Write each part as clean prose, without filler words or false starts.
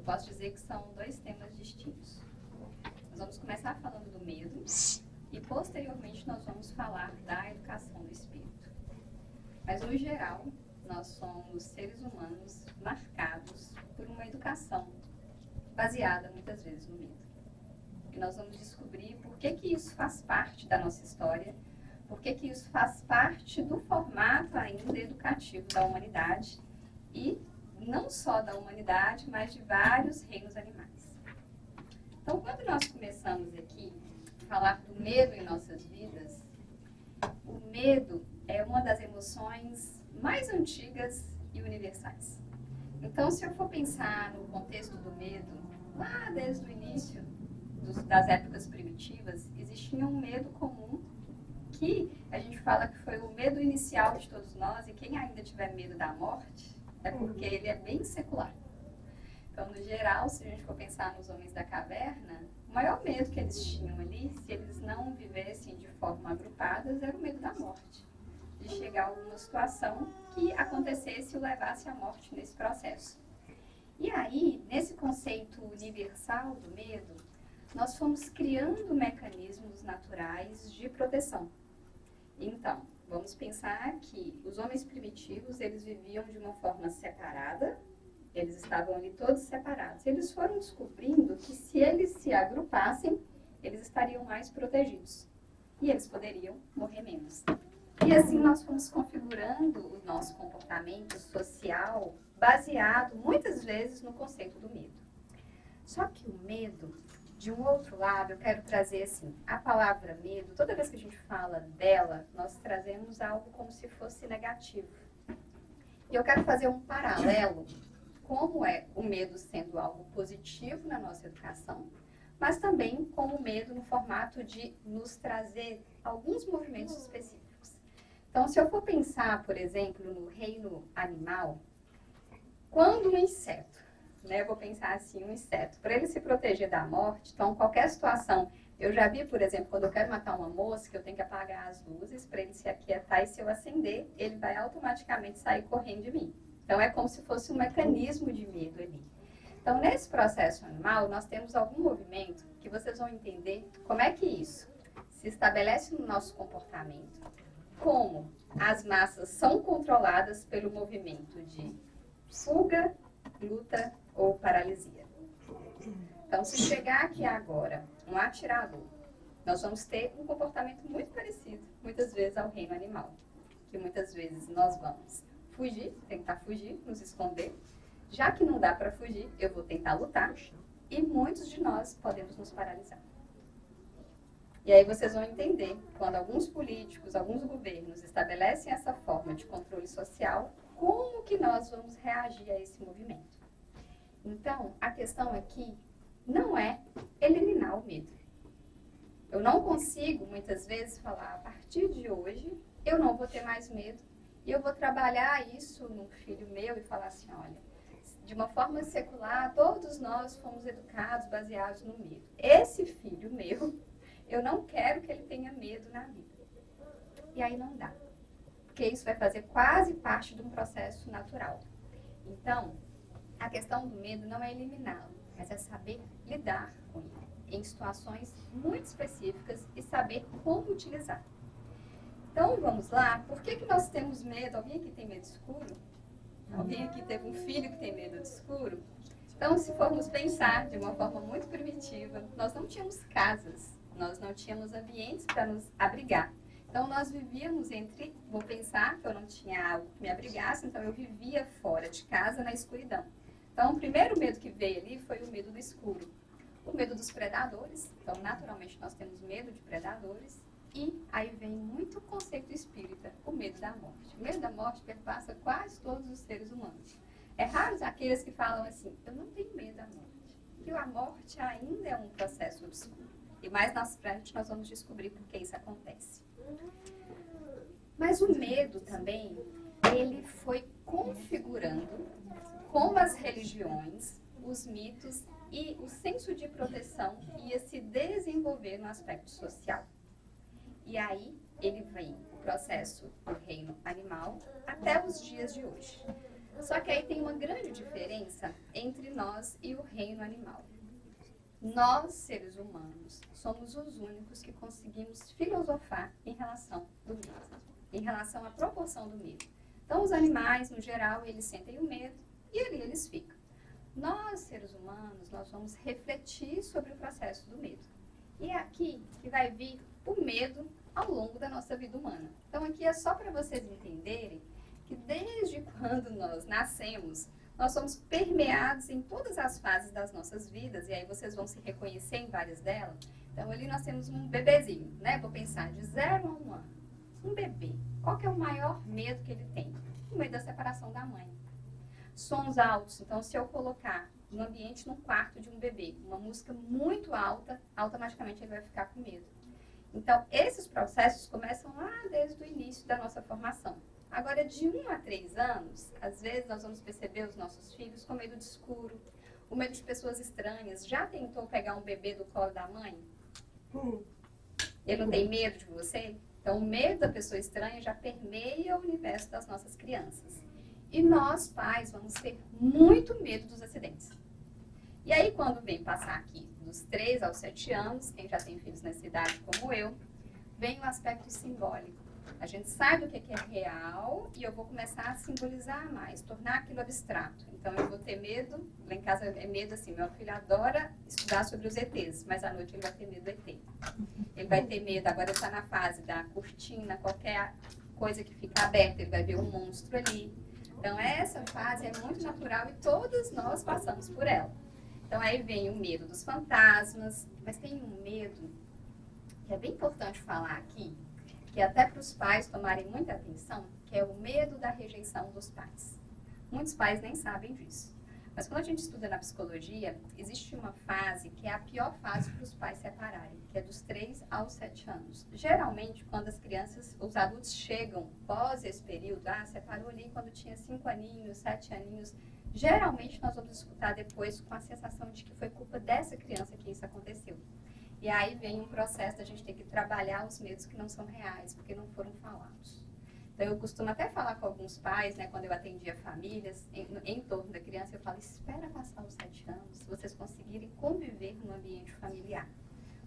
Posso dizer que são dois temas distintos. Nós vamos começar falando do medo e, posteriormente, nós vamos falar da educação do espírito. Mas, no geral, nós somos seres humanos marcados por uma educação baseada, muitas vezes, no medo. E nós vamos descobrir por que isso faz parte da nossa história, por que isso faz parte do formato ainda educativo da humanidade e não só da humanidade, mas de vários reinos animais. Então, quando nós começamos aqui a falar do medo em nossas vidas, o medo é uma das emoções mais antigas e universais. Então, se eu for pensar no contexto do medo, lá desde o início das épocas primitivas, existia um medo comum que a gente fala que foi o medo inicial de todos nós, e quem ainda tiver medo da morte, é porque ele é bem secular. Então, no geral, se a gente for pensar nos homens da caverna, o maior medo que eles tinham ali, se eles não vivessem de forma agrupadas, era o medo da morte. De chegar a alguma situação que acontecesse e o levasse à morte nesse processo. E aí, nesse conceito universal do medo, nós fomos criando mecanismos naturais de proteção. Então, vamos pensar que os homens primitivos, eles viviam de uma forma separada, eles estavam ali todos separados. Eles foram descobrindo que se eles se agrupassem, eles estariam mais protegidos. E eles poderiam morrer menos. E assim nós fomos configurando o nosso comportamento social baseado, muitas vezes, no conceito do medo. Só que o medo, de um outro lado, eu quero trazer assim, a palavra medo, toda vez que a gente fala dela, nós trazemos algo como se fosse negativo. E eu quero fazer um paralelo, como é o medo sendo algo positivo na nossa educação, mas também como o medo no formato de nos trazer alguns movimentos específicos. Então, se eu for pensar, por exemplo, no reino animal, quando um inseto, eu vou pensar assim, um inseto, para ele se proteger da morte, então qualquer situação, eu já vi, por exemplo, quando eu quero matar uma mosca, eu tenho que apagar as luzes para ele se aquietar, e se eu acender, ele vai automaticamente sair correndo de mim. Então é como se fosse um mecanismo de medo ali. Então nesse processo animal, nós temos algum movimento que vocês vão entender como é que isso se estabelece no nosso comportamento, como as massas são controladas pelo movimento de fuga, luta ou paralisia. Então, se chegar aqui agora um atirador, nós vamos ter um comportamento muito parecido, muitas vezes, ao reino animal. Que muitas vezes nós vamos fugir, tentar fugir, nos esconder. Já que não dá para fugir, eu vou tentar lutar. E muitos de nós podemos nos paralisar. E aí vocês vão entender, quando alguns políticos, alguns governos estabelecem essa forma de controle social, como que nós vamos reagir a esse movimento. Então, a questão aqui não é eliminar o medo. Eu não consigo, muitas vezes, falar, a partir de hoje, eu não vou ter mais medo, e eu vou trabalhar isso no filho meu e falar assim, olha, de uma forma secular, todos nós fomos educados baseados no medo. Esse filho meu, eu não quero que ele tenha medo na vida. E aí não dá. Porque isso vai fazer quase parte de um processo natural. Então, a questão do medo não é eliminá-lo, mas é saber lidar com ele em situações muito específicas e saber como utilizar. Então, vamos lá. Por que nós temos medo? Alguém aqui tem medo escuro? Alguém aqui teve um filho que tem medo de escuro? Então, se formos pensar de uma forma muito primitiva, nós não tínhamos casas, nós não tínhamos ambientes para nos abrigar. Então, nós vivíamos vou pensar que eu não tinha algo que me abrigasse, então eu vivia fora de casa, na escuridão. Então, o primeiro medo que veio ali foi o medo do escuro. O medo dos predadores, então, naturalmente, nós temos medo de predadores. E aí vem muito o conceito espírita, o medo da morte. O medo da morte perpassa quase todos os seres humanos. É raro aqueles que falam assim, eu não tenho medo da morte. Porque a morte ainda é um processo obscuro. E mais na frente nós vamos descobrir por que isso acontece. Mas o medo também, ele foi configurando como as religiões, os mitos e o senso de proteção ia se desenvolver no aspecto social. E aí ele vem o processo do reino animal até os dias de hoje. Só que aí tem uma grande diferença entre nós e o reino animal. Nós, seres humanos, somos os únicos que conseguimos filosofar em relação do medo, em relação à proporção do medo. Então, os animais, no geral, eles sentem o medo e ali eles ficam. Nós, seres humanos, nós vamos refletir sobre o processo do medo. E é aqui que vai vir o medo ao longo da nossa vida humana. Então, aqui é só para vocês entenderem que desde quando nós nascemos, nós somos permeados em todas as fases das nossas vidas, e aí vocês vão se reconhecer em várias delas. Então, ali nós temos um bebezinho, né? Vou pensar de 0 a 1 ano. Um bebê, qual que é o maior medo que ele tem? O medo da separação da mãe. Sons altos, então se eu colocar no ambiente, num quarto de um bebê, uma música muito alta, automaticamente ele vai ficar com medo. Então, esses processos começam lá desde o início da nossa formação. Agora, de 1 a 3 anos, às vezes nós vamos perceber os nossos filhos com medo de escuro, o medo de pessoas estranhas. Já tentou pegar um bebê do colo da mãe? Ele não tem medo de você? Então, o medo da pessoa estranha já permeia o universo das nossas crianças. E nós, pais, vamos ter muito medo dos acidentes. E aí, quando vem passar aqui dos 3 aos 7 anos, quem já tem filhos nessa idade como eu, vem o aspecto simbólico. A gente sabe o que é real e eu vou começar a simbolizar mais, tornar aquilo abstrato. Então, eu vou ter medo, lá em casa é medo assim, meu filho adora estudar sobre os ETs, mas à noite ele vai ter medo do ET. Ele vai ter medo, agora está na fase da cortina, qualquer coisa que fica aberta, ele vai ver um monstro ali. Então, essa fase é muito natural e todos nós passamos por ela. Então, aí vem o medo dos fantasmas, mas tem um medo que é bem importante falar aqui, que até para os pais tomarem muita atenção, que é o medo da rejeição dos pais. Muitos pais nem sabem disso. Mas quando a gente estuda na psicologia, existe uma fase que é a pior fase para os pais separarem, que é dos 3 aos 7 anos. Geralmente, quando as crianças, os adultos chegam pós esse período, separou ali quando tinha 5 aninhos, 7 aninhos, geralmente nós vamos escutar depois com a sensação de que foi culpa dessa criança que isso aconteceu. E aí vem um processo da gente ter que trabalhar os medos que não são reais, porque não foram falados. Então, eu costumo até falar com alguns pais, né, quando eu atendia famílias, em torno da criança, eu falo, espera passar os 7 anos, se vocês conseguirem conviver no ambiente familiar.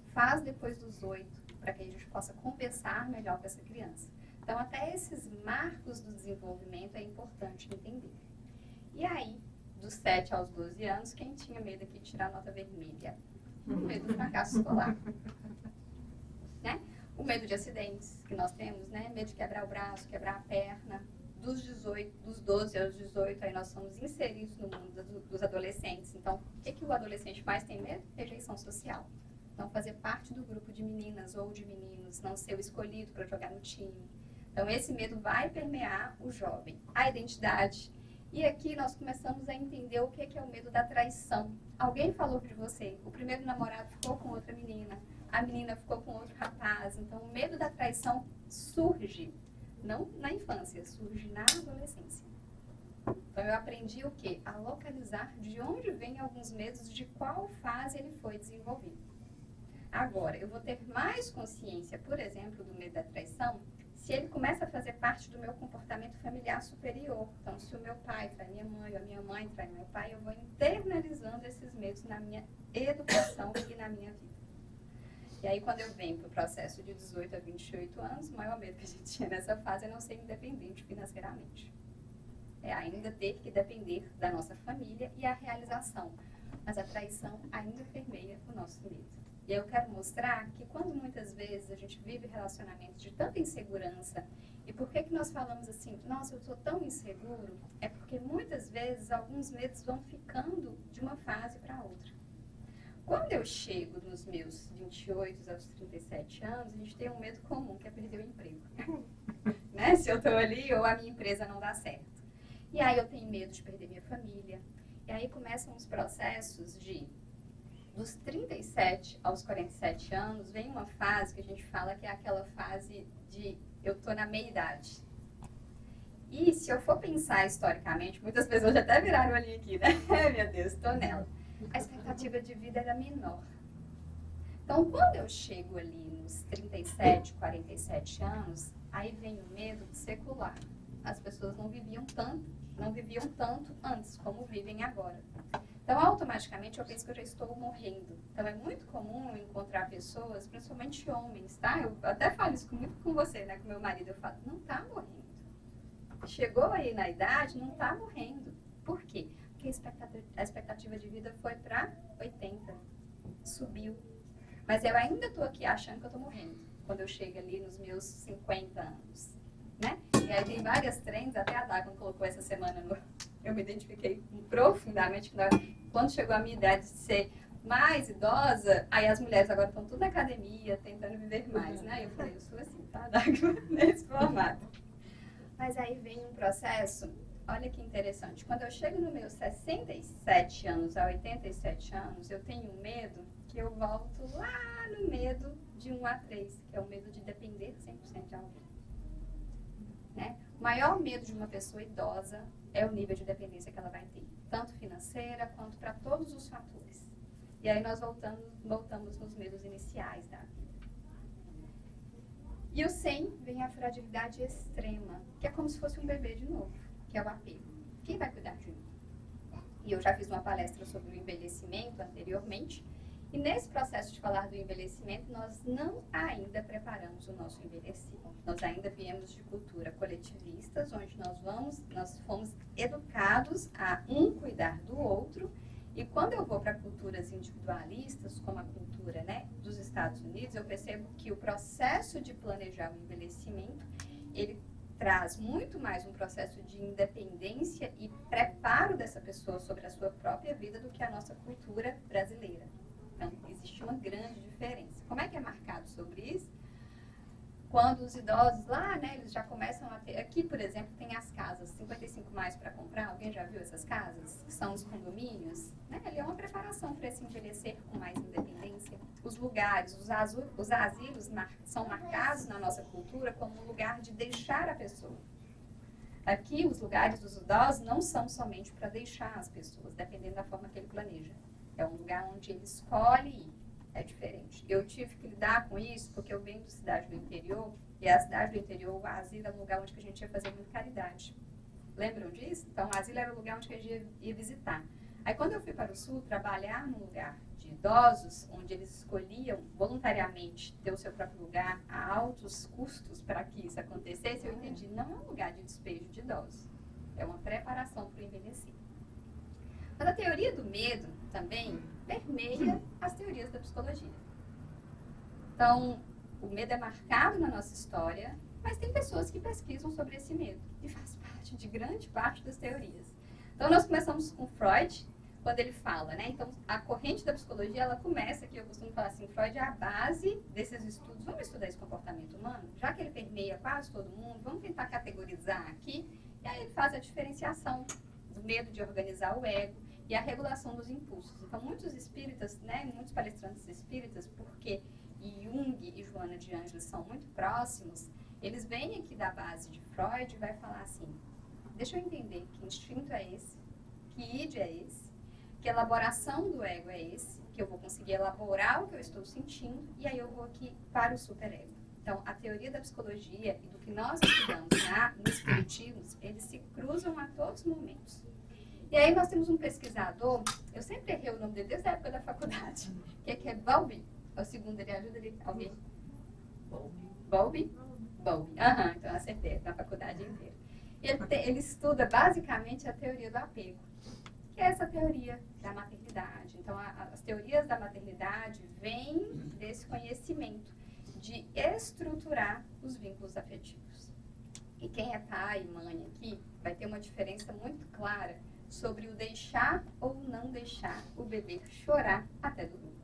Faz depois dos 8, para que a gente possa conversar melhor com essa criança. Então, até esses marcos do desenvolvimento é importante entender. E aí, dos 7 aos 12 anos, quem tinha medo aqui de tirar nota vermelha? O medo do fracasso escolar. Né? O medo de acidentes que nós temos, né? Medo de quebrar o braço, quebrar a perna. Dos 12 aos 18, aí nós somos inseridos no mundo dos adolescentes. Então, o que o adolescente mais tem medo? Rejeição social. Não fazer parte do grupo de meninas ou de meninos, não ser o escolhido para jogar no time. Então, esse medo vai permear o jovem. A identidade. E aqui nós começamos a entender o que é o medo da traição. Alguém falou de você, o primeiro namorado ficou com outra menina, a menina ficou com outro rapaz. Então, o medo da traição surge, não na infância, surge na adolescência. Então, eu aprendi o quê? A localizar de onde vêm alguns medos, de qual fase ele foi desenvolvido. Agora, eu vou ter mais consciência, por exemplo, do medo da traição, se ele começa a fazer parte do meu comportamento familiar superior. Então, se o meu pai trai minha mãe, ou a minha mãe trai meu pai, eu vou internalizando esses medos na minha educação e na minha vida. E aí, quando eu venho para o processo de 18 a 28 anos, o maior medo que a gente tinha nessa fase é não ser independente financeiramente. É ainda ter que depender da nossa família e a realização. Mas a traição ainda permeia o nosso medo. E eu quero mostrar que quando muitas vezes a gente vive relacionamentos de tanta insegurança, e por que nós falamos assim, nossa, eu estou tão inseguro, é porque muitas vezes alguns medos vão ficando de uma fase para outra. Quando eu chego nos meus 28 aos 37 anos, a gente tem um medo comum, que é perder o emprego. Né? Se eu estou ali ou a minha empresa não dá certo. E aí eu tenho medo de perder minha família. E aí começam os processos Dos 37 aos 47 anos, vem uma fase que a gente fala que é aquela fase de eu tô na meia-idade. E se eu for pensar historicamente, muitas pessoas já até viraram ali aqui, né? Meu Deus, tô nela. A expectativa de vida era menor. Então, quando eu chego ali nos 37, 47 anos, aí vem o medo secular. As pessoas não viviam tanto antes como vivem agora. Então, automaticamente, eu penso que eu já estou morrendo. Então, é muito comum eu encontrar pessoas, principalmente homens, tá? Eu até falo isso muito com você, né? Com meu marido. Eu falo, não tá morrendo. Chegou aí na idade, não tá morrendo. Por quê? Porque a expectativa de vida foi para 80. Subiu. Mas eu ainda estou aqui achando que eu estou morrendo. Quando eu chego ali nos meus 50 anos. Né? E aí tem várias trends, até a Dagon colocou essa semana no... Eu me identifiquei profundamente quando chegou a minha idade de ser mais idosa, aí as mulheres agora estão tudo na academia, tentando viver mais, né? Eu falei, eu sou assim, tá, Dagon? Nesse formato. Mas aí vem um processo, olha que interessante, quando eu chego nos meus 67 anos a 87 anos, eu tenho um medo que eu volto lá no medo de 1 a 3, que é o medo de depender 100% de alguém. Né? O maior medo de uma pessoa idosa é o nível de dependência que ela vai ter, tanto financeira quanto para todos os fatores. E aí nós voltamos nos medos iniciais da vida. E o 100 vem a fragilidade extrema, que é como se fosse um bebê de novo, que é o apego. Quem vai cuidar de mim? E eu já fiz uma palestra sobre o envelhecimento anteriormente, e nesse processo de falar do envelhecimento, nós não ainda preparamos o nosso envelhecer. Nós ainda viemos de cultura coletivistas, onde nós fomos educados a um cuidar do outro. E quando eu vou para culturas individualistas, como a cultura, né, dos Estados Unidos, eu percebo que o processo de planejar o envelhecimento, ele traz muito mais um processo de independência e preparo dessa pessoa sobre a sua própria vida do que a nossa cultura brasileira. Então, existe uma grande diferença. Como é que é marcado sobre isso? Quando os idosos lá, né, eles já começam a ter... Aqui, por exemplo, tem as casas 55 mais para comprar. Alguém já viu essas casas? Que são os condomínios. Né? Ali é uma preparação para esse envelhecer com mais independência. Os lugares, os asilos são marcados na nossa cultura como um lugar de deixar a pessoa. Aqui, os lugares dos idosos não são somente para deixar as pessoas, dependendo da forma que ele planeja. É um lugar onde ele escolhe ir. É diferente. Eu tive que lidar com isso porque eu venho de cidade do interior, e a cidade do interior, o asilo era um lugar onde a gente ia fazer muita caridade. Lembram disso? Então, o asilo era o lugar onde a gente ia visitar. Aí, quando eu fui para o sul trabalhar num lugar de idosos, onde eles escolhiam voluntariamente ter o seu próprio lugar a altos custos para que isso acontecesse, eu entendi, não é um lugar de despejo de idosos. É uma preparação para o envelhecer. Mas a teoria do medo também permeia as teorias da psicologia. Então, o medo é marcado na nossa história, mas tem pessoas que pesquisam sobre esse medo e faz parte de grande parte das teorias. Então, nós começamos com Freud, quando ele fala, né? Então, a corrente da psicologia, ela começa aqui, eu costumo falar assim, Freud é a base desses estudos. Vamos estudar esse comportamento humano? Já que ele permeia quase todo mundo, vamos tentar categorizar aqui. E aí ele faz a diferenciação do medo de organizar o ego e a regulação dos impulsos. Então, muitos espíritas, né, muitos palestrantes espíritas, porque Jung e Joana de Ângeles são muito próximos, eles vêm aqui da base de Freud e vai falar assim, deixa eu entender que instinto é esse, que id é esse, que elaboração do ego é esse, que eu vou conseguir elaborar o que eu estou sentindo, e aí eu vou aqui para o superego. Então, a teoria da psicologia e do que nós estudamos no espiritismo, eles se cruzam a todos os momentos. E aí nós temos um pesquisador, eu sempre errei o nome dele desde a época da faculdade, que é Bowlby. É o segundo, ele ajuda alguém? Bowlby? Bowlby. Aham, então eu acertei na faculdade inteira. Ele estuda basicamente a teoria do apego, que é essa teoria da maternidade. Então, as teorias da maternidade vêm desse conhecimento de estruturar os vínculos afetivos. E quem é pai e mãe aqui vai ter uma diferença muito clara sobre o deixar ou não deixar o bebê chorar até dormir.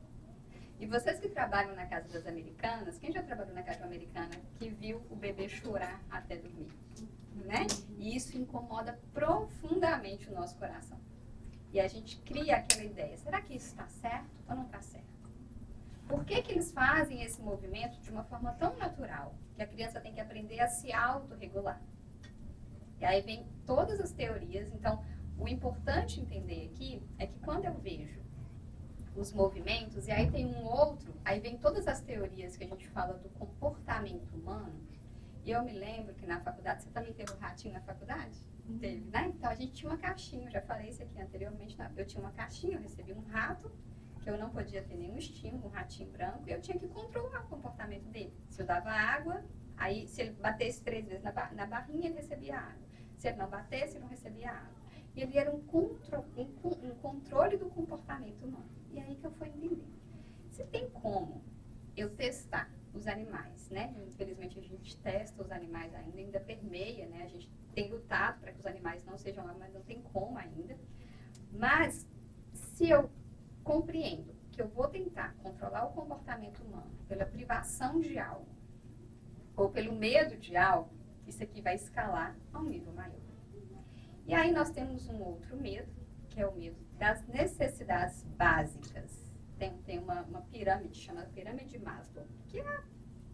E vocês que trabalham na casa das americanas, quem já trabalhou na casa americana que viu o bebê chorar até dormir? Né? E isso incomoda profundamente o nosso coração. E a gente cria aquela ideia, será que isso está certo ou não está certo? Por que que eles fazem esse movimento de uma forma tão natural, que a criança tem que aprender a se autorregular? E aí vem todas as teorias. Então, o importante entender aqui é que quando eu vejo os movimentos, e aí tem um outro, aí vem todas as teorias que a gente fala do comportamento humano. E eu me lembro que na faculdade, você também teve um ratinho na faculdade? Teve, né? Então a gente tinha uma caixinha, eu já falei isso aqui anteriormente, eu tinha uma caixinha, eu recebi um rato, que eu não podia ter nenhum estímulo, um ratinho branco, e eu tinha que controlar o comportamento dele. Se eu dava água, aí se ele batesse 3 vezes na barrinha, ele recebia água. Se ele não batesse, ele não recebia água. E ele era um controle do comportamento humano. E aí que eu fui entender. Se tem como eu testar os animais, né? Infelizmente a gente testa os animais ainda permeia, né? A gente tem lutado para que os animais não sejam lá, mas não tem como ainda. Mas se eu compreendo que eu vou tentar controlar o comportamento humano pela privação de algo ou pelo medo de algo, isso aqui vai escalar a um nível maior. E aí nós temos um outro medo, que é o medo das necessidades básicas. Tem uma pirâmide, chamada pirâmide de Maslow, que é a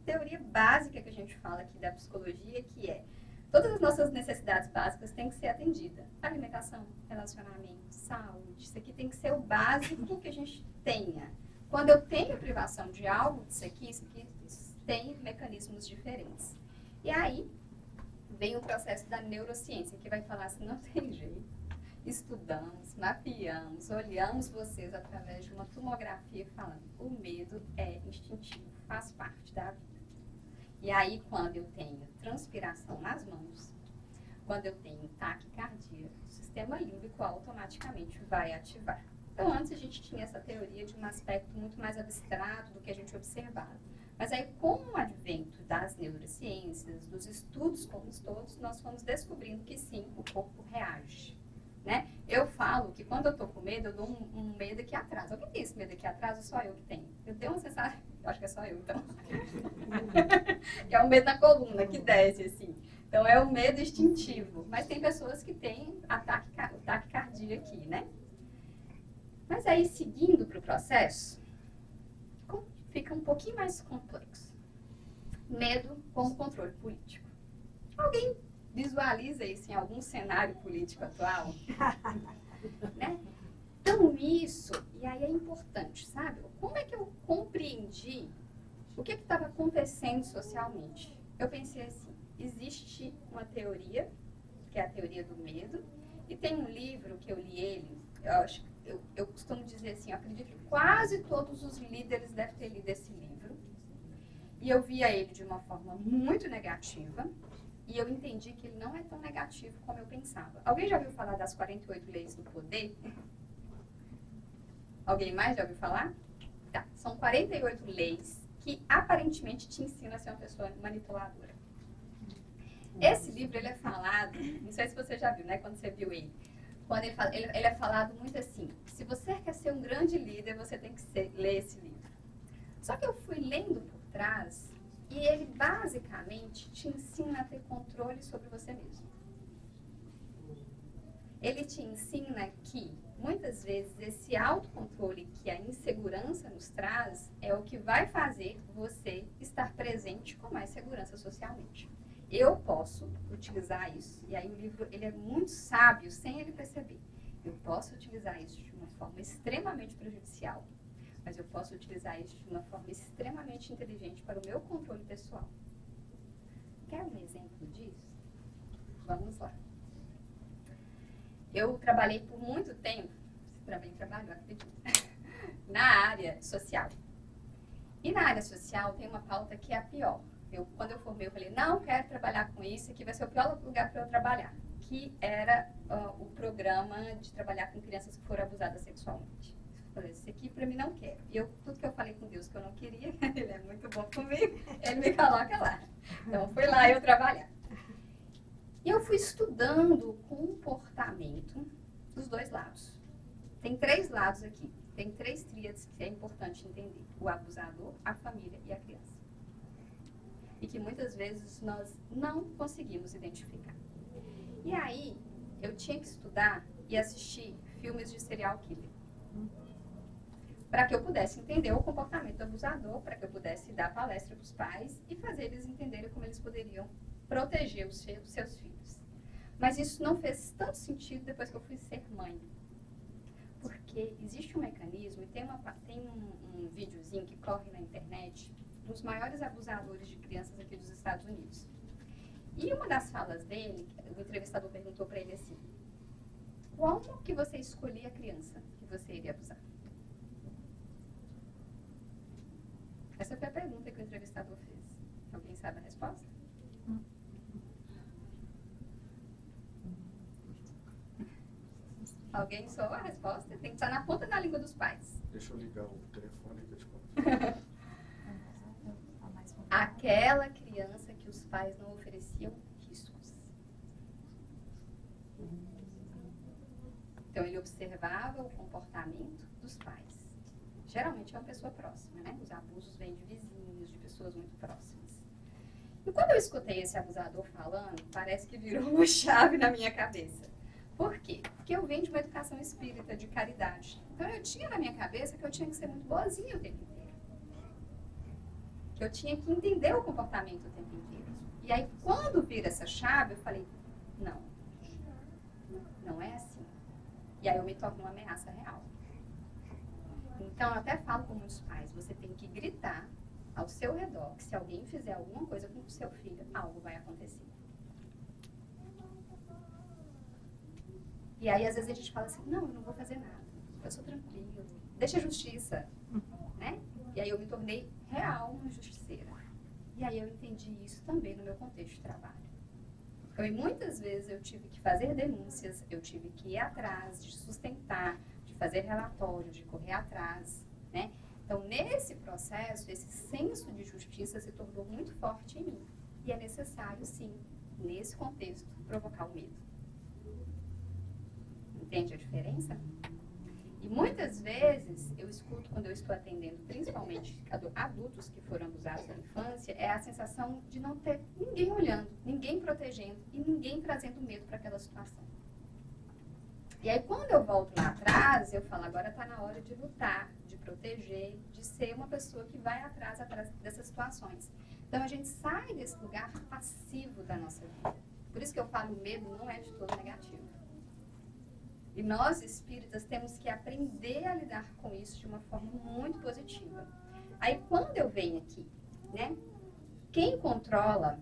teoria básica que a gente fala aqui da psicologia, que é todas as nossas necessidades básicas têm que ser atendidas. Alimentação, relacionamento, saúde, isso aqui tem que ser o básico que a gente tenha. Quando eu tenho privação de algo, isso aqui tem mecanismos diferentes. E aí vem o processo da neurociência, que vai falar assim, não tem jeito. Estudamos, mapeamos, olhamos vocês através de uma tomografia falando, o medo é instintivo, faz parte da vida. E aí, quando eu tenho transpiração nas mãos, quando eu tenho taquicardia, o sistema límbico automaticamente vai ativar. Então, antes a gente tinha essa teoria de um aspecto muito mais abstrato do que a gente observava. Mas aí, com o advento das neurociências, dos estudos como todos, nós fomos descobrindo que sim, o corpo reage. Né? Eu falo que quando eu estou com medo, eu dou um medo aqui atrás. Alguém tem esse medo aqui atrás ou só eu que tenho? Eu tenho uma sensação, eu acho que é só eu, então. Que é um medo na coluna, que desce, assim. Então, é o medo instintivo. Mas tem pessoas que têm taquicardia aqui, né? Mas aí, seguindo para o processo, fica um pouquinho mais complexo. Medo como controle político. Alguém visualiza isso em algum cenário político atual? Né? Então, isso, e aí é importante, sabe? Como é que eu compreendi o que estava acontecendo socialmente? Eu pensei assim, existe uma teoria, que é a teoria do medo, e tem um livro que eu li ele, eu costumo dizer assim, eu acredito que quase todos os líderes devem ter lido esse livro, e eu via ele de uma forma muito negativa, e eu entendi que ele não é tão negativo como eu pensava. Alguém já ouviu falar das 48 leis do poder? Alguém mais já ouviu falar? Tá. São 48 leis que aparentemente te ensinam a ser uma pessoa manipuladora. Esse livro, ele é falado, não sei se você já viu, né, quando você viu ele. Quando ele é falado muito assim, se você quer ser um grande líder, você tem que ler esse livro. Só que eu fui lendo por trás, e ele basicamente te ensina a ter controle sobre você mesmo. Ele te ensina que, muitas vezes, esse autocontrole que a insegurança nos traz é o que vai fazer você estar presente com mais segurança socialmente. Eu posso utilizar isso, e aí o livro ele é muito sábio, sem ele perceber. Eu posso utilizar isso de uma forma extremamente prejudicial, mas eu posso utilizar isso de uma forma extremamente inteligente para o meu controle pessoal. Quer um exemplo disso? Vamos lá. Eu trabalhei por muito tempo, você também trabalhou, acredito, na área social. E na área social tem uma pauta que é a pior. Quando eu formei, eu falei, não quero trabalhar com isso, aqui vai ser o pior lugar para eu trabalhar. Que era o programa de trabalhar com crianças que foram abusadas sexualmente. Eu falei, isso aqui para mim não quero. E tudo que eu falei com Deus que eu não queria, ele é muito bom comigo, ele me coloca lá. Então, fui lá eu trabalhar. E eu fui estudando o comportamento dos dois lados. Tem 3 lados aqui. Tem 3 tríades que é importante entender. O abusador, a família e a criança. E que muitas vezes nós não conseguimos identificar. E aí, eu tinha que estudar e assistir filmes de serial killer. Para que eu pudesse entender o comportamento do abusador, para que eu pudesse dar palestra para os pais e fazer eles entenderem como eles poderiam proteger os seus filhos. Mas isso não fez tanto sentido depois que eu fui ser mãe. Porque existe um mecanismo, e tem um videozinho que corre na internet dos maiores abusadores de crianças aqui dos Estados Unidos. E uma das falas dele, o entrevistador perguntou para ele assim: como que você escolhia a criança que você iria abusar? Essa foi a pergunta que o entrevistador fez. Alguém sabe a resposta? Alguém soou a resposta? Tem que estar na ponta da língua dos pais. Deixa eu ligar o telefone que eu te conto. Aquela criança que os pais não ofereciam riscos. Então ele observava o comportamento dos pais. Geralmente é uma pessoa próxima, né? Os abusos vêm de vizinhos, de pessoas muito próximas. E quando eu escutei esse abusador falando, parece que virou uma chave na minha cabeça. Por quê? Porque eu venho de uma educação espírita, de caridade. Então eu tinha na minha cabeça que eu tinha que ser muito boazinha o tempo inteiro. Que eu tinha que entender o comportamento o tempo inteiro. E aí quando vira essa chave, eu falei, não, não é assim. E aí eu me torno uma ameaça real. Então eu até falo com muitos pais, você tem que gritar ao seu redor que se alguém fizer alguma coisa com o seu filho, algo vai acontecer. E aí, às vezes, a gente fala assim, não, eu não vou fazer nada, eu sou tranquilo, deixa a justiça, né? E aí eu me tornei real uma justiceira. E aí eu entendi isso também no meu contexto de trabalho. Então, e muitas vezes eu tive que fazer denúncias, eu tive que ir atrás, de sustentar, de fazer relatório, de correr atrás, né? Então, nesse processo, esse senso de justiça se tornou muito forte em mim. E é necessário, sim, nesse contexto, provocar o medo. Entende a diferença? E muitas vezes eu escuto quando eu estou atendendo, principalmente adultos que foram abusados na infância, é a sensação de não ter ninguém olhando, ninguém protegendo e ninguém trazendo medo para aquela situação. E aí quando eu volto lá atrás, eu falo, agora está na hora de lutar, de proteger, de ser uma pessoa que vai atrás dessas situações. Então a gente sai desse lugar passivo da nossa vida. Por isso que eu falo, o medo não é de todo negativo. E nós, espíritas, temos que aprender a lidar com isso de uma forma muito positiva. Aí, quando eu venho aqui, né? Quem controla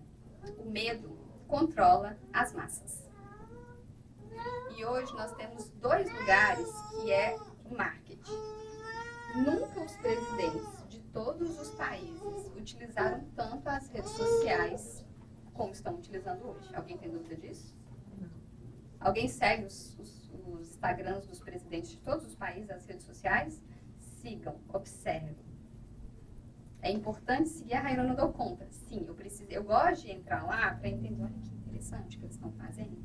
o medo, controla as massas. E hoje nós temos dois lugares que é o marketing. Nunca os presidentes de todos os países utilizaram tanto as redes sociais como estão utilizando hoje. Alguém tem dúvida disso? Alguém segue os Instagrams dos presidentes de todos os países, as redes sociais? Sigam, observem. É importante seguir. Ah, eu não dou conta. Sim, eu gosto de entrar lá para entender, olha que interessante o que eles estão fazendo.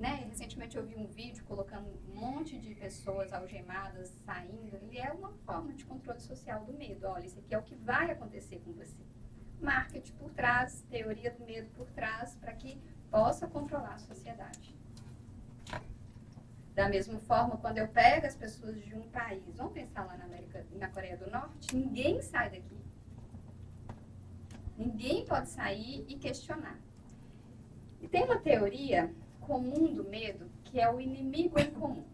Né? Recentemente eu vi um vídeo colocando um monte de pessoas algemadas, saindo. E é uma forma de controle social do medo. Olha, isso aqui é o que vai acontecer com você. Marketing por trás, teoria do medo por trás, para que possa controlar a sociedade. Da mesma forma, quando eu pego as pessoas de um país, vamos pensar lá na Coreia do Norte, ninguém sai daqui. Ninguém pode sair e questionar. E tem uma teoria comum do medo, que é o inimigo em comum.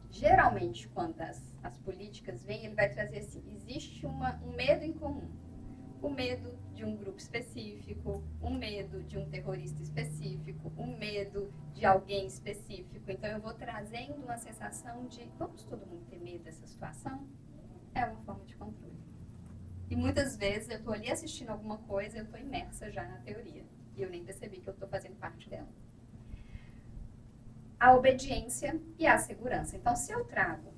Geralmente, quando as políticas vêm, ele vai trazer assim, existe um medo em comum. O medo de um grupo específico, um medo de um terrorista específico, um medo de alguém específico. Então, eu vou trazendo uma sensação de, vamos todo mundo ter medo dessa situação? É uma forma de controle. E muitas vezes eu estou ali assistindo alguma coisa, eu estou imersa já na teoria. E eu nem percebi que eu estou fazendo parte dela. A obediência e a segurança. Então, se eu trago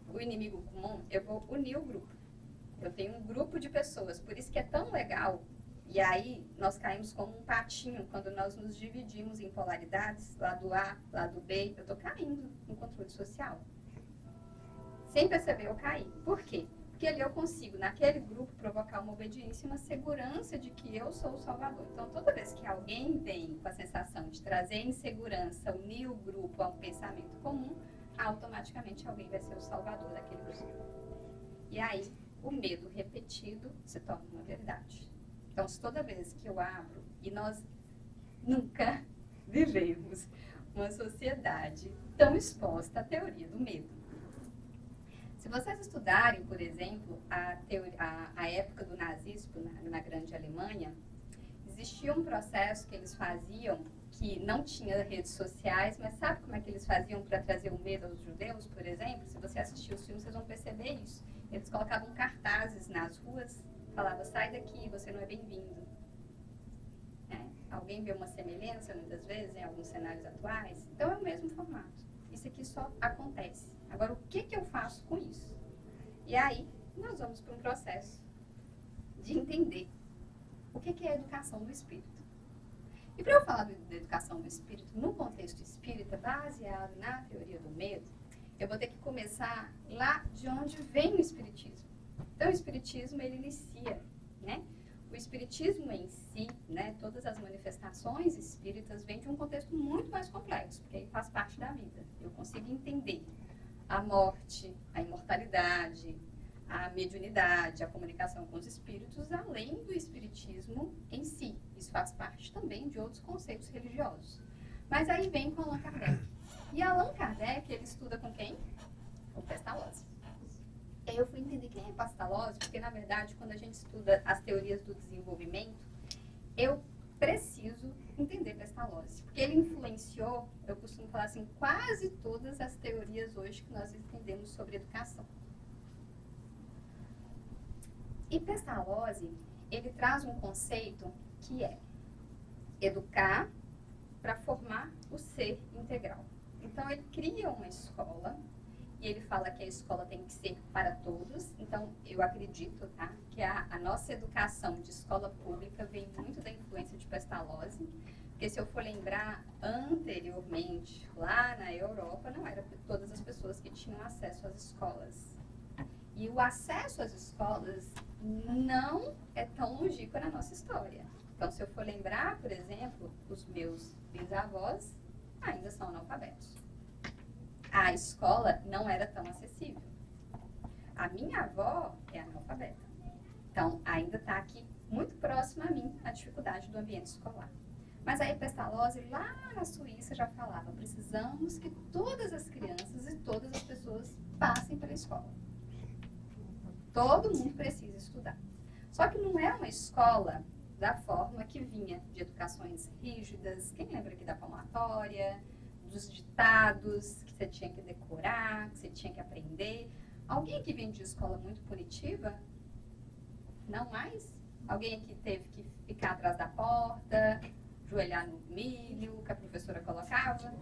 o inimigo comum, eu vou unir o grupo. Eu tenho um grupo de pessoas, por isso que é tão legal. E aí, nós caímos como um patinho, quando nós nos dividimos em polaridades, lado A, lado B, eu estou caindo no controle social. Sem perceber, eu caí. Por quê? Porque ali eu consigo, naquele grupo, provocar uma obediência e uma segurança de que eu sou o salvador. Então, toda vez que alguém vem com a sensação de trazer insegurança, unir o grupo a um pensamento comum, automaticamente alguém vai ser o salvador daquele grupo. E aí, o medo repetido se torna uma verdade. Então, se toda vez que eu abro, e nós nunca vivemos uma sociedade tão exposta à teoria do medo. Se vocês estudarem, por exemplo, a época do nazismo na Grande Alemanha, existia um processo que eles faziam que não tinha redes sociais, mas sabe como é que eles faziam para trazer o medo aos judeus, por exemplo? Se você assistir os filmes, vocês vão perceber isso. Eles colocavam cartazes nas ruas, falavam, sai daqui, você não é bem-vindo. Alguém vê uma semelhança, muitas vezes, em alguns cenários atuais? Então, é o mesmo formato. Isso aqui só acontece. Agora, o que eu faço com isso? E aí, nós vamos para um processo de entender o que é a educação do espírito. E para eu falar da educação do espírito, no contexto espírita, baseado na teoria do medo, eu vou ter que começar lá de onde vem o espiritismo. Então, o espiritismo, ele inicia, né? O espiritismo em si, né, todas as manifestações espíritas vêm de um contexto muito mais complexo, porque aí faz parte da vida. Eu consigo entender a morte, a imortalidade, a mediunidade, a comunicação com os espíritos, além do espiritismo em si. Isso faz parte também de outros conceitos religiosos. Mas aí vem com Allan Kardec. E Allan Kardec, ele estuda com quem? Com Pestalozzi. E aí eu fui entender quem é Pestalozzi, porque, na verdade, quando a gente estuda as teorias do desenvolvimento, eu preciso entender Pestalozzi, porque ele influenciou, eu costumo falar assim, quase todas as teorias hoje que nós entendemos sobre educação. E Pestalozzi, ele traz um conceito que é educar para formar o ser integral. Então, ele cria uma escola e ele fala que a escola tem que ser para todos. Então, eu acredito, tá, que a nossa educação de escola pública vem muito da influência de Pestalozzi, porque se eu for lembrar, anteriormente, lá na Europa, não era todas as pessoas que tinham acesso às escolas. E o acesso às escolas não é tão longínquo na nossa história. Então, se eu for lembrar, por exemplo, os meus bisavós ainda são analfabetos. A escola não era tão acessível. A minha avó é analfabeta. Então, ainda está aqui muito próximo a mim a dificuldade do ambiente escolar. Mas aí Pestalozzi, lá na Suíça, já falava, precisamos que todas as crianças e todas as pessoas passem pela escola. Todo mundo precisa estudar. Só que não é uma escola da forma que vinha de educações rígidas. Quem lembra aqui da palmatória, dos ditados que você tinha que decorar, que você tinha que aprender? Alguém que vem de escola muito punitiva? Não mais? Alguém aqui teve que ficar atrás da porta, joelhar no milho que a professora colocava?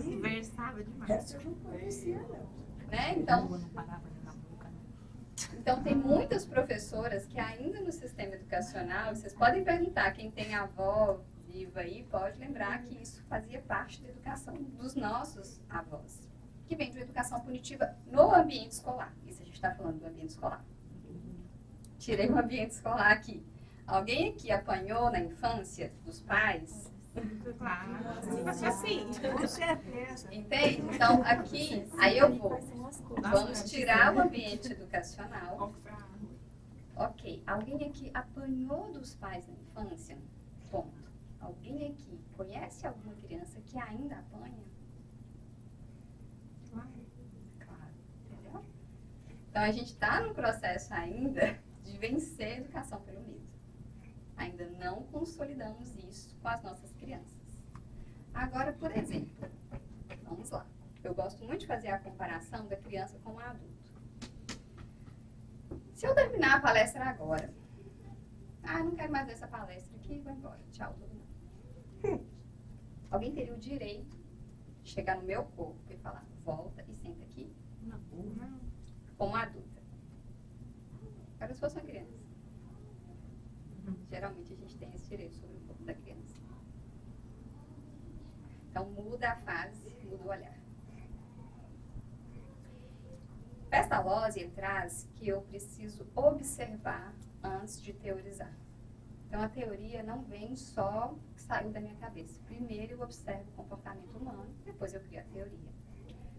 Conversava demais. Essa eu não conhecia, não. Né? Então, tem muitas professoras que ainda no sistema educacional, vocês podem perguntar, quem tem avó viva aí, pode lembrar que isso fazia parte da educação dos nossos avós, que vem de uma educação punitiva no ambiente escolar. Isso a gente está falando do ambiente escolar. Tirei o ambiente escolar aqui. Alguém aqui apanhou na infância dos pais? Sim, Com certeza. Entende? Então, aqui, aí eu vou. Vamos tirar o ambiente educacional. Ok. Alguém aqui apanhou dos pais na infância? Ponto. Alguém aqui conhece alguma criança que ainda apanha? Claro. Entendeu? Então, a gente está num processo ainda de vencer a educação pelo medo. Ainda não consolidamos isso com as nossas crianças. Agora, por exemplo, vamos lá. Eu gosto muito de fazer a comparação da criança com o adulto. Se eu terminar a palestra agora, não quero mais ver essa palestra aqui, vou embora. Tchau, todo mundo. Alguém teria o direito de chegar no meu corpo e falar, volta e senta aqui? Não. Como adulta. Agora, se fosse uma criança. Geralmente a gente tem esse direito sobre o corpo da criança. Então muda a fase, muda o olhar. Pestalozzi, ele traz que eu preciso observar antes de teorizar. Então, a teoria não vem só que saiu da minha cabeça. Primeiro, eu observo o comportamento humano, depois eu crio a teoria.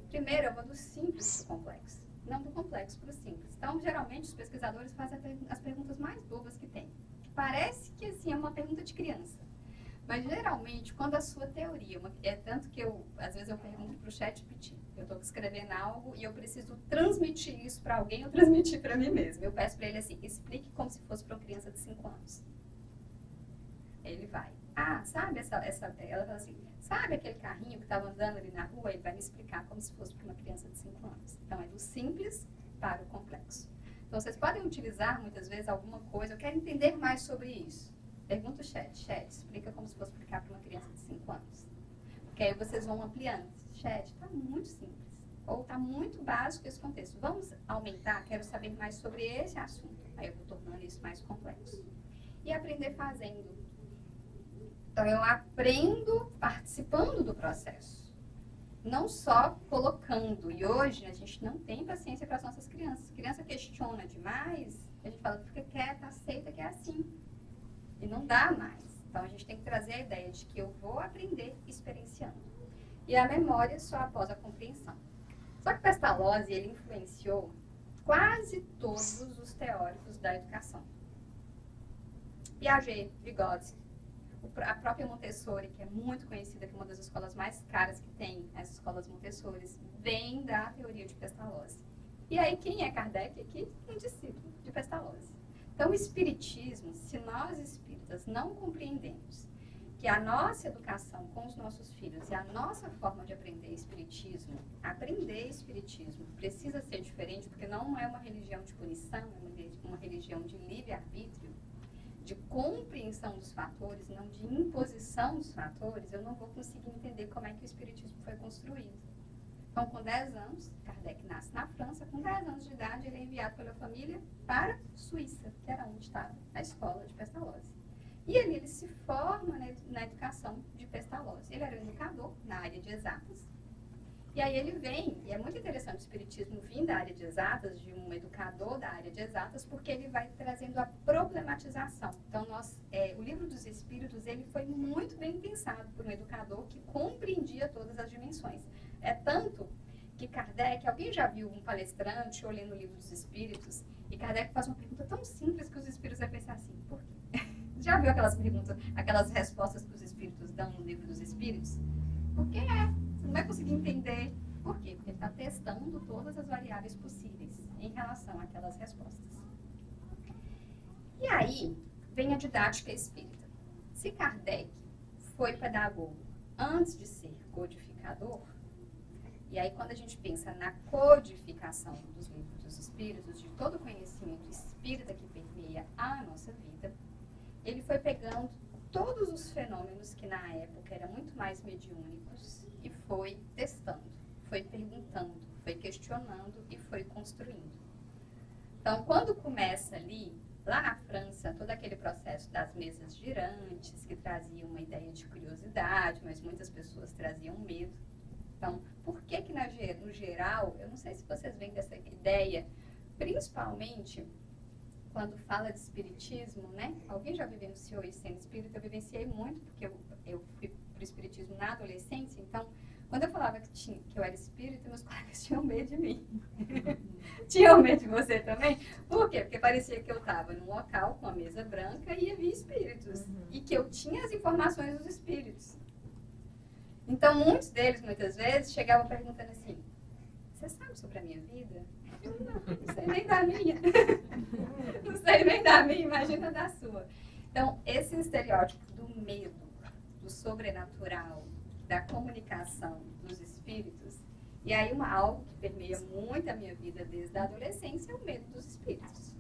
Primeiro, eu vou do simples para o complexo, não do complexo para o simples. Então, geralmente, os pesquisadores fazem as perguntas mais bobas que tem. Parece que, assim, é uma pergunta de criança. Mas, geralmente, quando a sua teoria... É tanto que, às vezes, eu pergunto para o ChatGPT. Eu estou escrevendo algo e eu preciso transmitir isso para alguém ou transmitir para mim mesmo. Eu peço para ele assim, explique como se fosse para uma criança de 5 anos. Ele vai. Sabe ela fala assim, sabe aquele carrinho que estava andando ali na rua? Ele vai me explicar como se fosse para uma criança de 5 anos. Então, é do simples para o complexo. Então, vocês podem utilizar, muitas vezes, alguma coisa. Eu quero entender mais sobre isso. Pergunta o chat. Chat, explica como se fosse explicar para uma criança de 5 anos. Porque aí vocês vão ampliando. Chat, está muito simples. Ou está muito básico esse contexto. Vamos aumentar, quero saber mais sobre esse assunto. Aí eu vou tornando isso mais complexo. E aprender fazendo. Então, eu aprendo participando do processo. Não só colocando. E hoje, a gente não tem paciência para as nossas crianças. A criança questiona demais, a gente fala, fica quieta, aceita que é assim. E não dá mais. Então, a gente tem que trazer a ideia de que eu vou aprender experienciando. E a memória só após a compreensão. Só que Pestalozzi, ele influenciou quase todos os teóricos da educação. Piaget, Vygotsky, a própria Montessori, que é muito conhecida, que é uma das escolas mais caras que tem, as escolas Montessori, vem da teoria de Pestalozzi. E aí, quem é Kardec aqui? Um discípulo de Pestalozzi. Então, o espiritismo, se nós espíritas não compreendemos que a nossa educação com os nossos filhos e a nossa forma de aprender espiritismo precisa ser diferente, porque não é uma religião de punição, é uma religião de livre-arbítrio, de compreensão dos fatores, não de imposição dos fatores, eu não vou conseguir entender como é que o espiritismo foi construído. Então, com 10 anos, Kardec nasce na França, com 10 anos de idade, ele é enviado pela família para a Suíça, que era onde estava a escola de Pestalozzi. E ali ele se forma na educação de Pestalozzi. Ele era um educador na área de exatas. E aí ele vem, e é muito interessante o espiritismo vir da área de exatas, de um educador da área de exatas, porque ele vai trazendo a problematização. Então, o Livro dos Espíritos, ele foi muito bem pensado por um educador que compreendia todas as dimensões. É tanto que Kardec, alguém já viu um palestrante ou lendo o Livro dos Espíritos, e Kardec faz uma pergunta tão simples que os espíritos vão pensar assim, por quê? Já viu aquelas perguntas, aquelas respostas que os espíritos dão no Livro dos Espíritos? Por que você não vai conseguir entender. Por quê? Porque ele está testando todas as variáveis possíveis em relação àquelas respostas. E aí, vem a didática espírita. Se Kardec foi pedagogo antes de ser codificador, e aí quando a gente pensa na codificação dos livros dos espíritos, de todo o conhecimento espírita que permeia a nossa vida, ele foi pegando todos os fenômenos que na época eram muito mais mediúnicos e foi testando, foi perguntando, foi questionando e foi construindo. Então, quando começa ali, lá na França, todo aquele processo das mesas girantes, que traziam uma ideia de curiosidade, mas muitas pessoas traziam medo. Então, por que no geral, eu não sei se vocês veem dessa ideia, principalmente quando fala de espiritismo, né? Alguém já vivenciou isso sendo espírita? Eu vivenciei muito, porque eu fui para o espiritismo na adolescência, então, quando eu falava que eu era espírita, meus colegas tinham medo de mim. Tinham medo de você também? Por quê? Porque parecia que eu estava num local com a mesa branca e havia espíritos. E que eu tinha as informações dos espíritos. Então, muitos deles, muitas vezes, chegavam perguntando assim, você sabe sobre a minha vida? Não sei nem da minha. Não sei nem da minha, imagina da sua. Então, esse estereótipo do medo, do sobrenatural, da comunicação dos espíritos, e aí algo que permeia muito a minha vida desde a adolescência é o medo dos espíritos.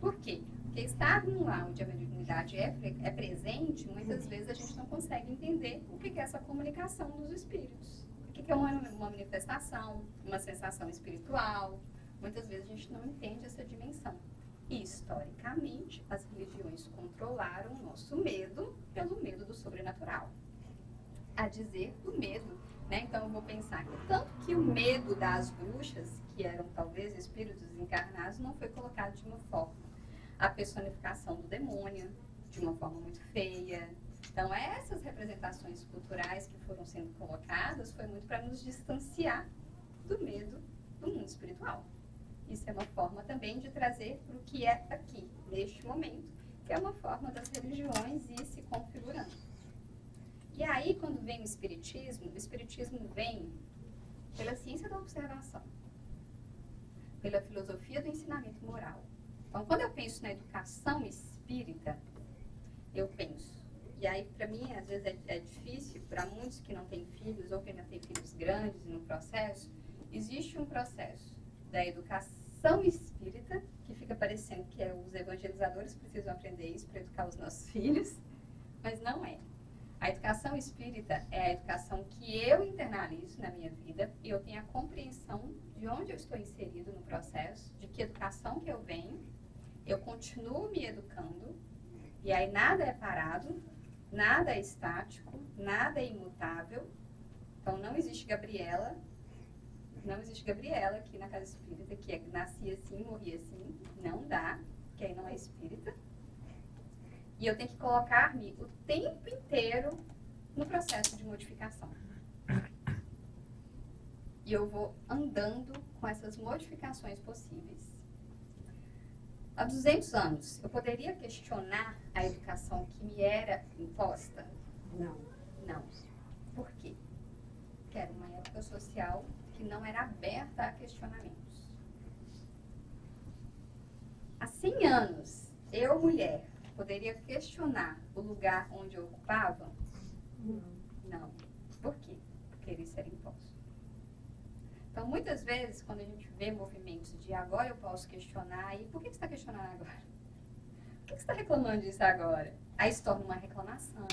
Por quê? Porque estar num lugar onde a mediunidade é presente, muitas vezes a gente não consegue entender o que é essa comunicação dos espíritos. O que é uma manifestação, uma sensação espiritual. Muitas vezes a gente não entende essa dimensão. E, historicamente, as religiões controlaram o nosso medo pelo medo do sobrenatural. A dizer, do medo Né? Então eu vou pensar que tanto que o medo das bruxas, que eram talvez espíritos encarnados, não foi colocado de uma forma. A personificação do demônio, de uma forma muito feia. Então essas representações culturais que foram sendo colocadas foi muito para nos distanciar do medo do mundo espiritual. Isso é uma forma também de trazer para o que é aqui, neste momento, que é uma forma das religiões ir se configurando. E aí, quando vem o Espiritismo vem pela ciência da observação, pela filosofia do ensinamento moral. Então, quando eu penso na educação espírita, eu penso, e aí para mim às vezes é difícil, para muitos que não têm filhos ou que ainda têm filhos grandes no processo, existe um processo da educação espírita, que fica parecendo que os evangelizadores precisam aprender isso para educar os nossos filhos, mas não é. A educação espírita é a educação que eu internalizo na minha vida e eu tenho a compreensão de onde eu estou inserido no processo, de que educação que eu venho, eu continuo me educando e aí nada é parado, nada é estático, nada é imutável. Então não existe Gabriela aqui na casa espírita que nascia assim, morria assim, não dá, que aí não é espírita. E eu tenho que colocar-me o tempo inteiro no processo de modificação. E eu vou andando com essas modificações possíveis. Há 200 anos, eu poderia questionar a educação que me era imposta? Não. Não. Por quê? Porque era uma época social que não era aberta a questionamentos. Há 100 anos, eu, mulher, poderia questionar o lugar onde eu ocupava? Não. Por quê? Porque isso era imposto. Então, muitas vezes, quando a gente vê movimentos de agora eu posso questionar, e por que você está questionando agora? Por que você está reclamando disso agora? Aí se torna uma reclamação.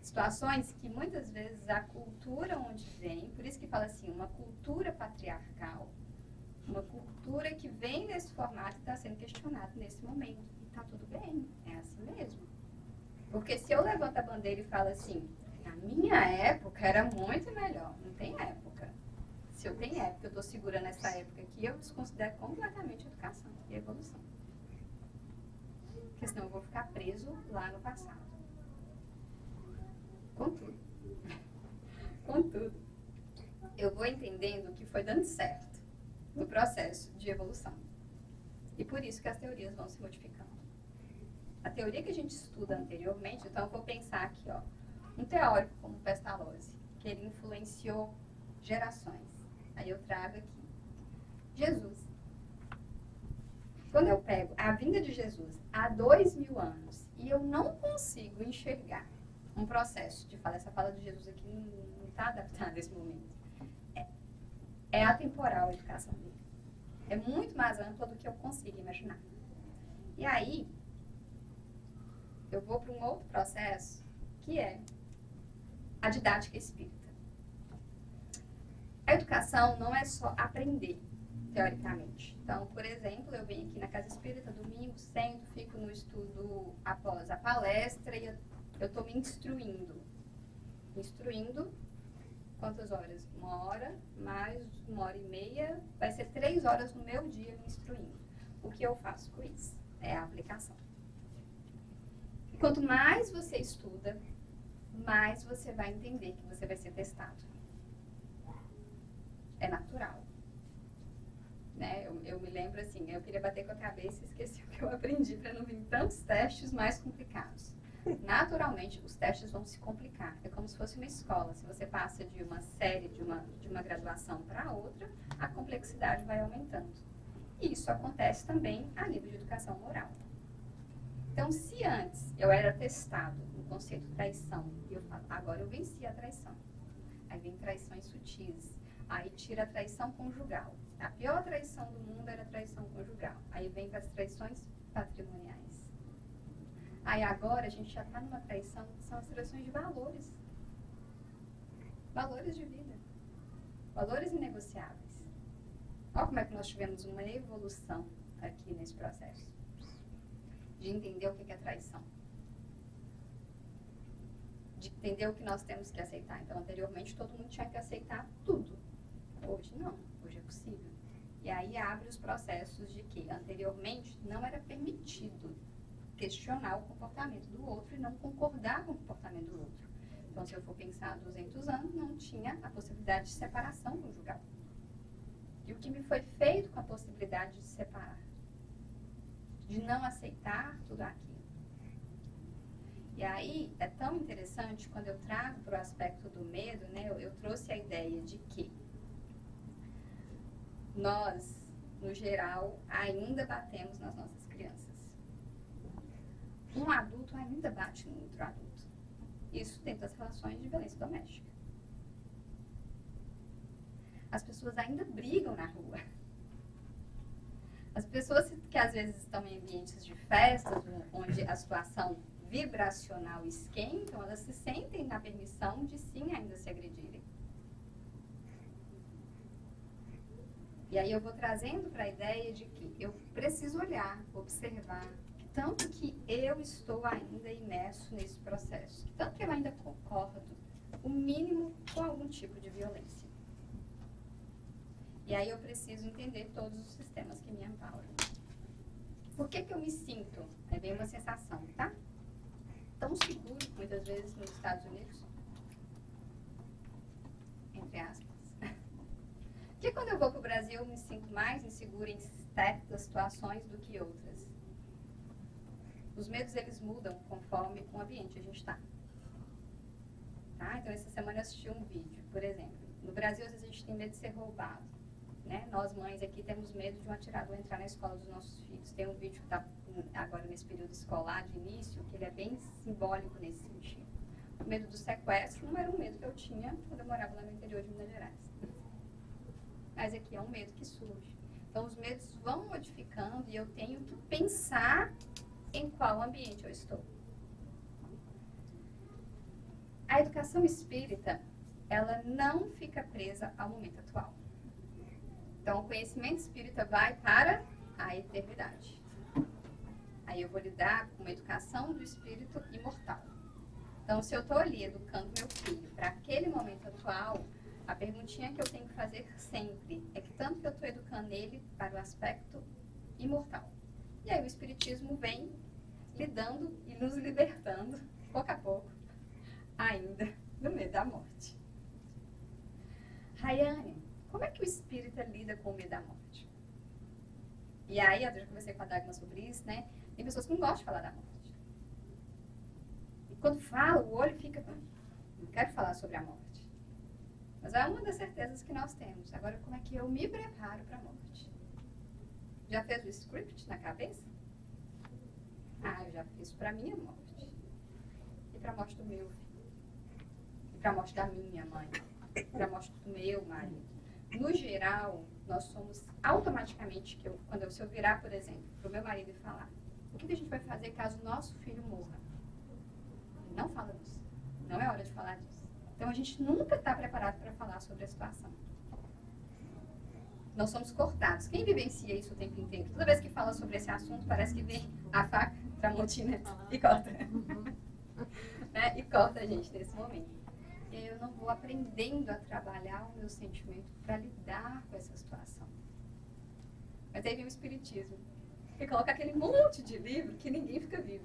Situações que muitas vezes a cultura onde vem, por isso que fala assim, uma cultura patriarcal, uma cultura que vem nesse formato e está sendo questionado nesse momento. E está tudo bem, é assim mesmo. Porque se eu levanto a bandeira e falo assim, na minha época era muito melhor, não tem época. Se eu tenho época, eu estou segurando essa época aqui, eu desconsidero completamente educação e evolução. Porque senão eu vou ficar preso lá no passado. Contudo, eu vou entendendo o que foi dando certo no processo de evolução. E por isso que as teorias vão se modificando. A teoria que a gente estuda anteriormente, então eu vou pensar aqui, ó, um teórico como Pestalozzi, que ele influenciou gerações. Aí eu trago aqui. Jesus. Quando eu pego a vinda de Jesus há 2000 anos e eu não consigo enxergar um processo de fala, essa fala de Jesus aqui não está adaptada nesse momento. É atemporal a educação dele. É muito mais ampla do que eu consigo imaginar. E aí, eu vou para um outro processo, que é a didática espírita. A educação não é só aprender, teoricamente. Então, por exemplo, eu venho aqui na casa espírita, domingo, sento, fico no estudo após a palestra e eu estou me instruindo. Quantas horas? 1 hora, mais 1h30, vai ser 3 horas no meu dia me instruindo. O que eu faço com isso? É a aplicação. E quanto mais você estuda, mais você vai entender que você vai ser testado. É natural. Né? Eu me lembro assim, eu queria bater com a cabeça e esqueci o que eu aprendi para não vir tantos testes mais complicados. Naturalmente, os testes vão se complicar. É como se fosse uma escola. Se você passa de uma série, de uma graduação para outra, a complexidade vai aumentando. E isso acontece também a nível de educação moral. Então, se antes eu era testado no conceito de traição, e eu falo, agora eu venci a traição. Aí vem traições sutis. Aí tira a traição conjugal. A pior traição do mundo era a traição conjugal. Aí vem para as traições patrimoniais. Aí agora a gente já está numa traição que são as traições de valores. Valores de vida. Valores inegociáveis. Olha como é que nós tivemos uma evolução aqui nesse processo. De entender o que é traição. de entender o que nós temos que aceitar. Então, anteriormente, todo mundo tinha que aceitar tudo. Hoje, não. Hoje é possível. E aí abre os processos de que, anteriormente, não era permitido questionar o comportamento do outro e não concordar com o comportamento do outro. Então, se eu for pensar há 200 anos, não tinha a possibilidade de separação conjugal. E o que me foi feito com a possibilidade de separar? De não aceitar tudo aquilo. E aí, é tão interessante, quando eu trago para o aspecto do medo, né, eu trouxe a ideia de que nós, no geral, ainda batemos nas nossas crianças. Um adulto ainda bate no outro adulto. Isso dentro das relações de violência doméstica. As pessoas ainda brigam na rua. As pessoas que às vezes estão em ambientes de festas, onde a situação vibracional esquenta, elas se sentem na permissão de sim ainda se agredirem. E aí eu vou trazendo para a ideia de que eu preciso olhar, observar, que tanto que eu estou ainda imerso nesse processo, que tanto que eu ainda concordo, o mínimo com algum tipo de violência. E aí eu preciso entender todos os sistemas que me amparam. Por que eu me sinto? É bem uma sensação, tá? Tão seguro, muitas vezes, nos Estados Unidos. Entre aspas. Porque quando eu vou para o Brasil, eu me sinto mais insegura em certas situações do que outras. Os medos, eles mudam conforme o ambiente a gente está. Tá? Então, essa semana eu assisti um vídeo, por exemplo. No Brasil, às vezes, a gente tem medo de ser roubado. Né? Nós, mães, aqui temos medo de um atirador entrar na escola dos nossos filhos. Tem um vídeo que está agora nesse período escolar, de início, que ele é bem simbólico nesse sentido. O medo do sequestro não era um medo que eu tinha quando eu morava lá no interior de Minas Gerais. Mas aqui é um medo que surge. Então, os medos vão modificando e eu tenho que pensar em qual ambiente eu estou. A educação espírita, ela não fica presa ao momento atual. Então, o conhecimento espírita vai para a eternidade. Aí eu vou lidar com uma educação do espírito imortal. Então, se eu estou ali educando meu filho para aquele momento atual, a perguntinha que eu tenho que fazer sempre é que tanto que eu estou educando ele para o aspecto imortal. E aí o espiritismo vem lidando e nos libertando, pouco a pouco, ainda do medo da morte. Rayane, como é que o espírita lida com o medo da morte? E aí, eu já conversei com a Dagmar sobre isso, né? Tem pessoas que não gostam de falar da morte. E quando fala, o olho fica... Não quero falar sobre a morte. Mas é uma das certezas que nós temos. Agora, como é que eu me preparo para a morte? Já fez o script na cabeça? Ah, eu já fiz para a minha morte. E para a morte do meu filho. E para a morte da minha mãe. E para a morte do meu marido. No geral, nós somos automaticamente, se eu virar, por exemplo, para o meu marido e falar, o que a gente vai fazer caso o nosso filho morra? Ele não fala disso. Não é hora de falar disso. Então, a gente nunca está preparado para falar sobre a situação. Nós somos cortados. Quem vivencia isso o tempo inteiro? Toda vez que fala sobre esse assunto, parece que vem a faca, tramontina e corta. Né? E corta a gente nesse momento. Eu não vou aprendendo a trabalhar o meu sentimento para lidar com essa situação. Mas aí vem o espiritismo. E coloca aquele monte de livro que ninguém fica vivo.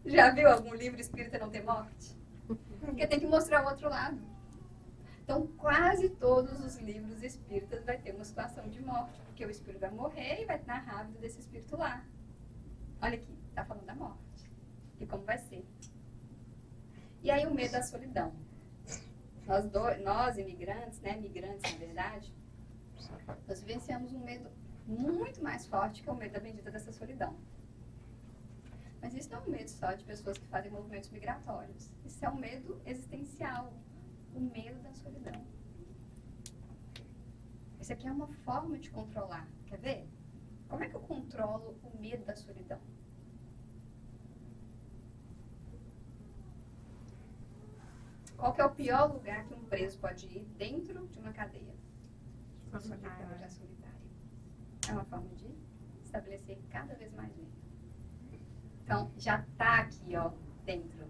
Já viu algum livro espírita não ter morte? Porque tem que mostrar o outro lado. Então, quase todos os livros espíritas vai ter uma situação de morte, porque o espírito vai morrer e vai narrar a vida desse espírito lá. Olha aqui, está falando da morte. E como vai ser. E aí o medo da solidão. Nós imigrantes, né, migrantes na verdade, nós vivenciamos um medo muito mais forte que é o medo da bendita dessa solidão. Mas isso não é um medo só de pessoas que fazem movimentos migratórios. Isso é um medo existencial, o medo da solidão. Isso aqui é uma forma de controlar. Quer ver? Como é que eu controlo o medo da solidão? Qual que é o pior lugar que um preso pode ir dentro de uma cadeia? A solitária. É uma forma de estabelecer cada vez mais medo. Então, já está aqui, ó, dentro.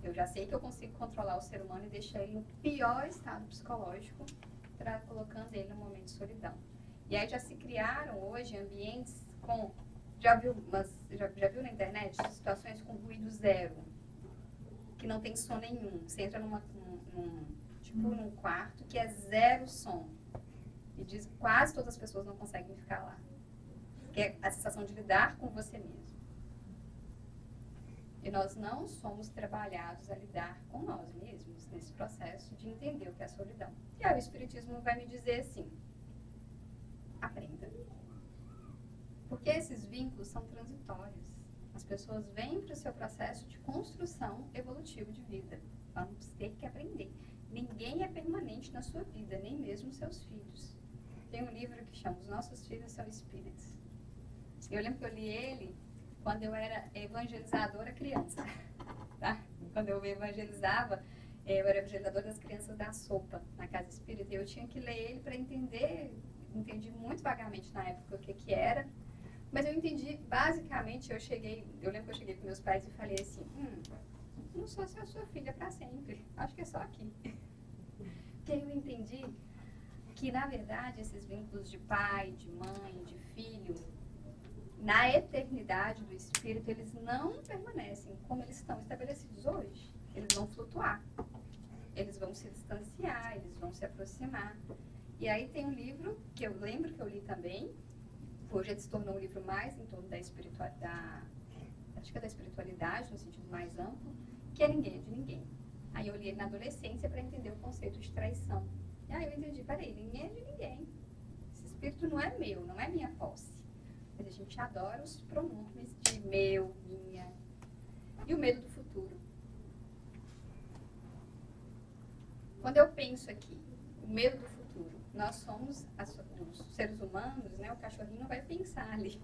Eu já sei que eu consigo controlar o ser humano e deixar ele no pior estado psicológico, colocando ele num momento de solidão. E aí já se criaram hoje ambientes com... Já viu na internet situações com ruído zero, que não tem som nenhum. Você entra num quarto que é zero som. E diz que quase todas as pessoas não conseguem ficar lá. Que é a sensação de lidar com você mesmo. E nós não somos trabalhados a lidar com nós mesmos nesse processo de entender o que é a solidão. E aí o Espiritismo vai me dizer assim: aprenda. Porque esses vínculos são transitórios. As pessoas vêm para o seu processo de construção evolutiva de vida. Vamos ter que aprender. Ninguém é permanente na sua vida, nem mesmo seus filhos. Tem um livro que chama Os Nossos Filhos São Espíritos. Eu lembro que eu li ele quando eu era evangelizadora criança. Tá? Quando eu evangelizava, eu era evangelizadora das crianças da Sopa, na Casa Espírita. E eu tinha que ler ele para entender. Entendi muito vagamente na época o que era. Mas eu entendi, basicamente, eu lembro que eu cheguei com meus pais e falei assim, não sou a sua filha para sempre, acho que é só aqui. Porque aí eu entendi que, na verdade, esses vínculos de pai, de mãe, de filho, na eternidade do espírito, eles não permanecem como eles estão estabelecidos hoje. Eles vão flutuar, eles vão se distanciar, eles vão se aproximar. E aí tem um livro que eu lembro que eu li também. Hoje ele se tornou um livro mais em torno da espiritualidade, acho que é da espiritualidade, no sentido mais amplo, que é Ninguém é de Ninguém. Aí eu li ele na adolescência para entender o conceito de traição. E aí eu entendi, peraí, ninguém é de ninguém. Esse espírito não é meu, não é minha posse. Mas a gente adora os pronomes de meu, minha. E o medo do futuro. Quando eu penso aqui, o medo do futuro, nós somos os seres humanos, né? O cachorrinho vai pensar ali.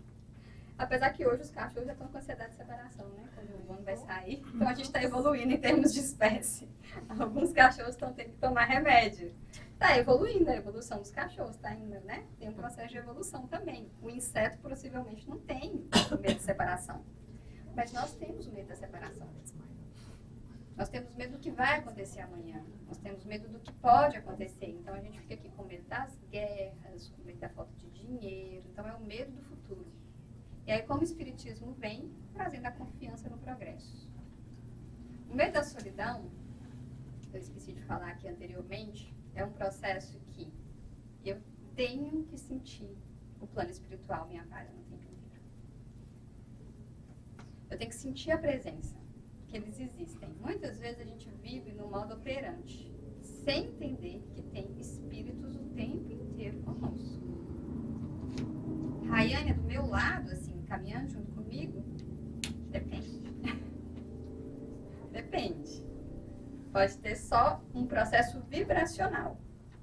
Apesar que hoje os cachorros já estão com ansiedade de separação, né? Quando o humano vai sair. Então a gente está evoluindo em termos de espécie. Alguns cachorros estão tendo que tomar remédio. Está evoluindo, a evolução dos cachorros está indo, né? Tem um processo de evolução também. O inseto possivelmente não tem o medo de separação. Mas nós temos o medo da separação. Nós temos medo do que vai acontecer amanhã. Nós temos medo do que pode acontecer. Então, a gente fica aqui com medo das guerras, com medo da falta de dinheiro. Então, é o medo do futuro. E aí, como o Espiritismo vem trazendo a confiança no progresso. O medo da solidão, eu esqueci de falar aqui anteriormente, é um processo que eu tenho que sentir o plano espiritual me ampara no tempo inteiro. Eu tenho que sentir a presença. Que eles existem. Muitas vezes a gente vive no modo operante, sem entender que tem espíritos o tempo inteiro conosco. Rayane é do meu lado, assim, caminhando junto comigo? Depende. Depende. Pode ter só um processo vibracional,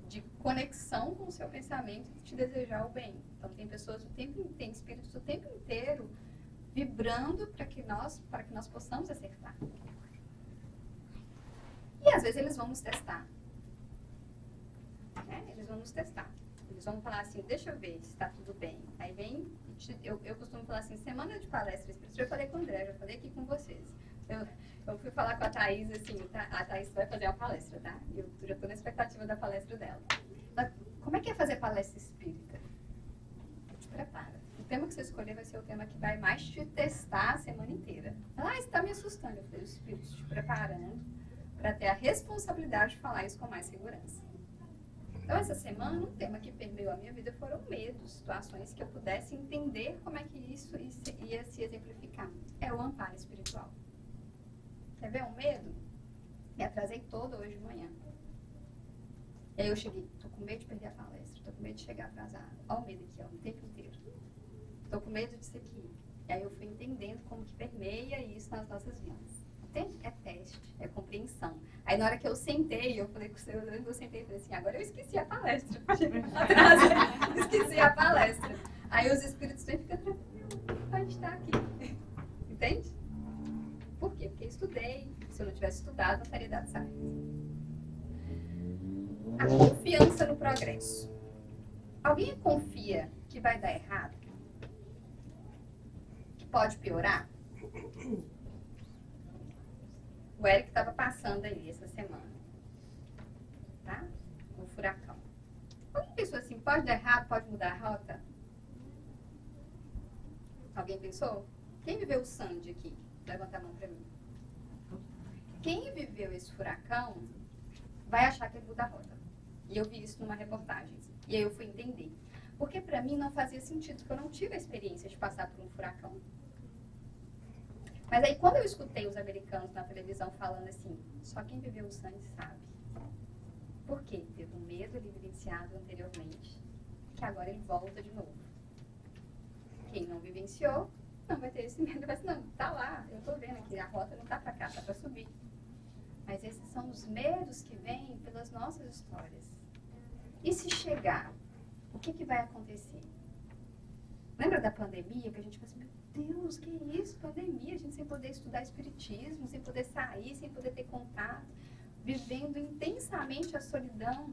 de conexão com o seu pensamento e te desejar o bem. Então tem pessoas tem espíritos o tempo inteiro vibrando para que nós possamos acertar. E às vezes eles vão nos testar. Eles vão nos testar. Eles vão falar assim, deixa eu ver se está tudo bem. Aí vem, eu costumo falar assim, semana de palestra espírita, eu falei com o André, já falei aqui com vocês. Eu fui falar com a Thaís, assim, a Thaís vai fazer uma palestra, tá? E eu já estou na expectativa da palestra dela. Mas como é que é fazer palestra espírita? Te prepara. O tema que você escolher vai ser o tema que vai mais te testar a semana inteira. Ela, isso está me assustando. Eu falei, os espíritos te preparando para ter a responsabilidade de falar isso com mais segurança. Então, essa semana, um tema que permeou a minha vida foram medos, situações que eu pudesse entender como é que isso ia se exemplificar. É o amparo espiritual. Quer ver um medo? Me atrasei toda hoje de manhã. E aí eu cheguei, tô com medo de perder a palestra, tô com medo de chegar atrasada. Olha o medo aqui, ó, o tempo inteiro. Tô com medo disso aqui. E aí eu fui entendendo como que permeia isso nas nossas vidas. É teste, é compreensão. Aí na hora que eu sentei, eu falei com o senhor, eu sentei e falei assim, agora eu esqueci a palestra. Esqueci a palestra. Aí os espíritos vêm e ficam tranquilos, pode estar aqui. Entende? Por quê? Porque eu estudei. Se eu não tivesse estudado, não teria dado certo. A confiança no progresso. Alguém confia que vai dar errado? Que pode piorar? O Eric estava passando aí essa semana, tá? O furacão. Alguém pensou assim, pode dar errado, pode mudar a rota? Alguém pensou? Quem viveu o Sandy aqui? Levanta a mão para mim. Quem viveu esse furacão vai achar que ele muda a rota. E eu vi isso numa reportagem. E aí eu fui entender. Porque para mim não fazia sentido, porque eu não tive a experiência de passar por um furacão. Mas aí quando eu escutei os americanos na televisão falando assim, só quem viveu o Sandy sabe. Por quê? Teve um medo ele vivenciado anteriormente, que agora ele volta de novo. Quem não vivenciou, não vai ter esse medo. Vai assim, não, tá lá, eu tô vendo aqui, a rota não tá pra cá, tá pra subir. Mas esses são os medos que vêm pelas nossas histórias. E se chegar, o que vai acontecer? Lembra da pandemia, que a gente pensa, meu Deus, que isso, pandemia, a gente sem poder estudar espiritismo, sem poder sair, sem poder ter contato, vivendo intensamente a solidão.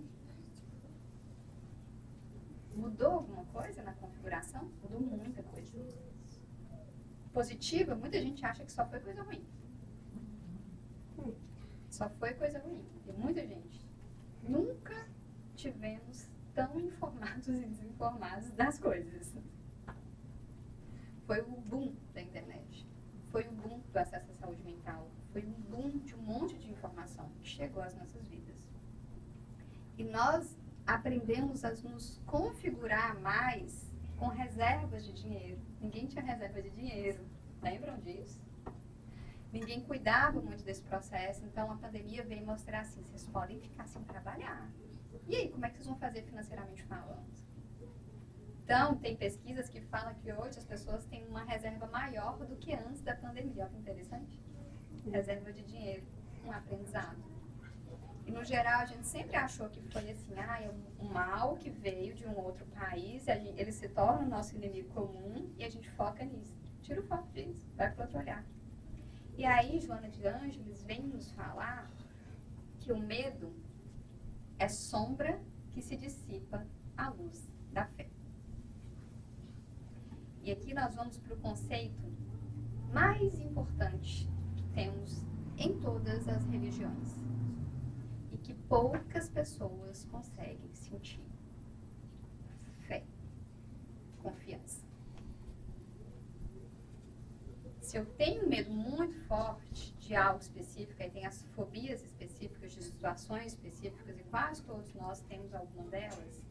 Mudou alguma coisa na configuração? Mudou muita coisa. Positiva, muita gente acha que só foi coisa ruim. Só foi coisa ruim. E muita gente. Nunca tivemos tão informados e desinformados das coisas. Foi o boom da internet. Foi o boom do acesso à saúde mental. Foi um boom de um monte de informação que chegou às nossas vidas. E nós aprendemos a nos configurar mais com reservas de dinheiro. Ninguém tinha reserva de dinheiro. Lembram disso? Ninguém cuidava muito desse processo. Então, a pandemia veio mostrar assim, vocês podem ficar sem trabalhar. E aí, como é que vocês vão fazer financeiramente falando? Então, tem pesquisas que falam que hoje as pessoas têm uma reserva maior do que antes da pandemia. Olha que interessante. Reserva de dinheiro, um aprendizado. E, no geral, a gente sempre achou que foi assim, é um mal que veio de um outro país, ele se torna o nosso inimigo comum e a gente foca nisso. Tira o foco disso, vai para outro olhar. E aí, Joana de Ângeles vem nos falar que o medo é sombra que se dissipa à luz da fé. E aqui nós vamos para o conceito mais importante que temos em todas as religiões e que poucas pessoas conseguem sentir: fé, confiança. Se eu tenho medo muito forte de algo específico, aí tem as fobias específicas de situações específicas, e quase todos nós temos alguma delas,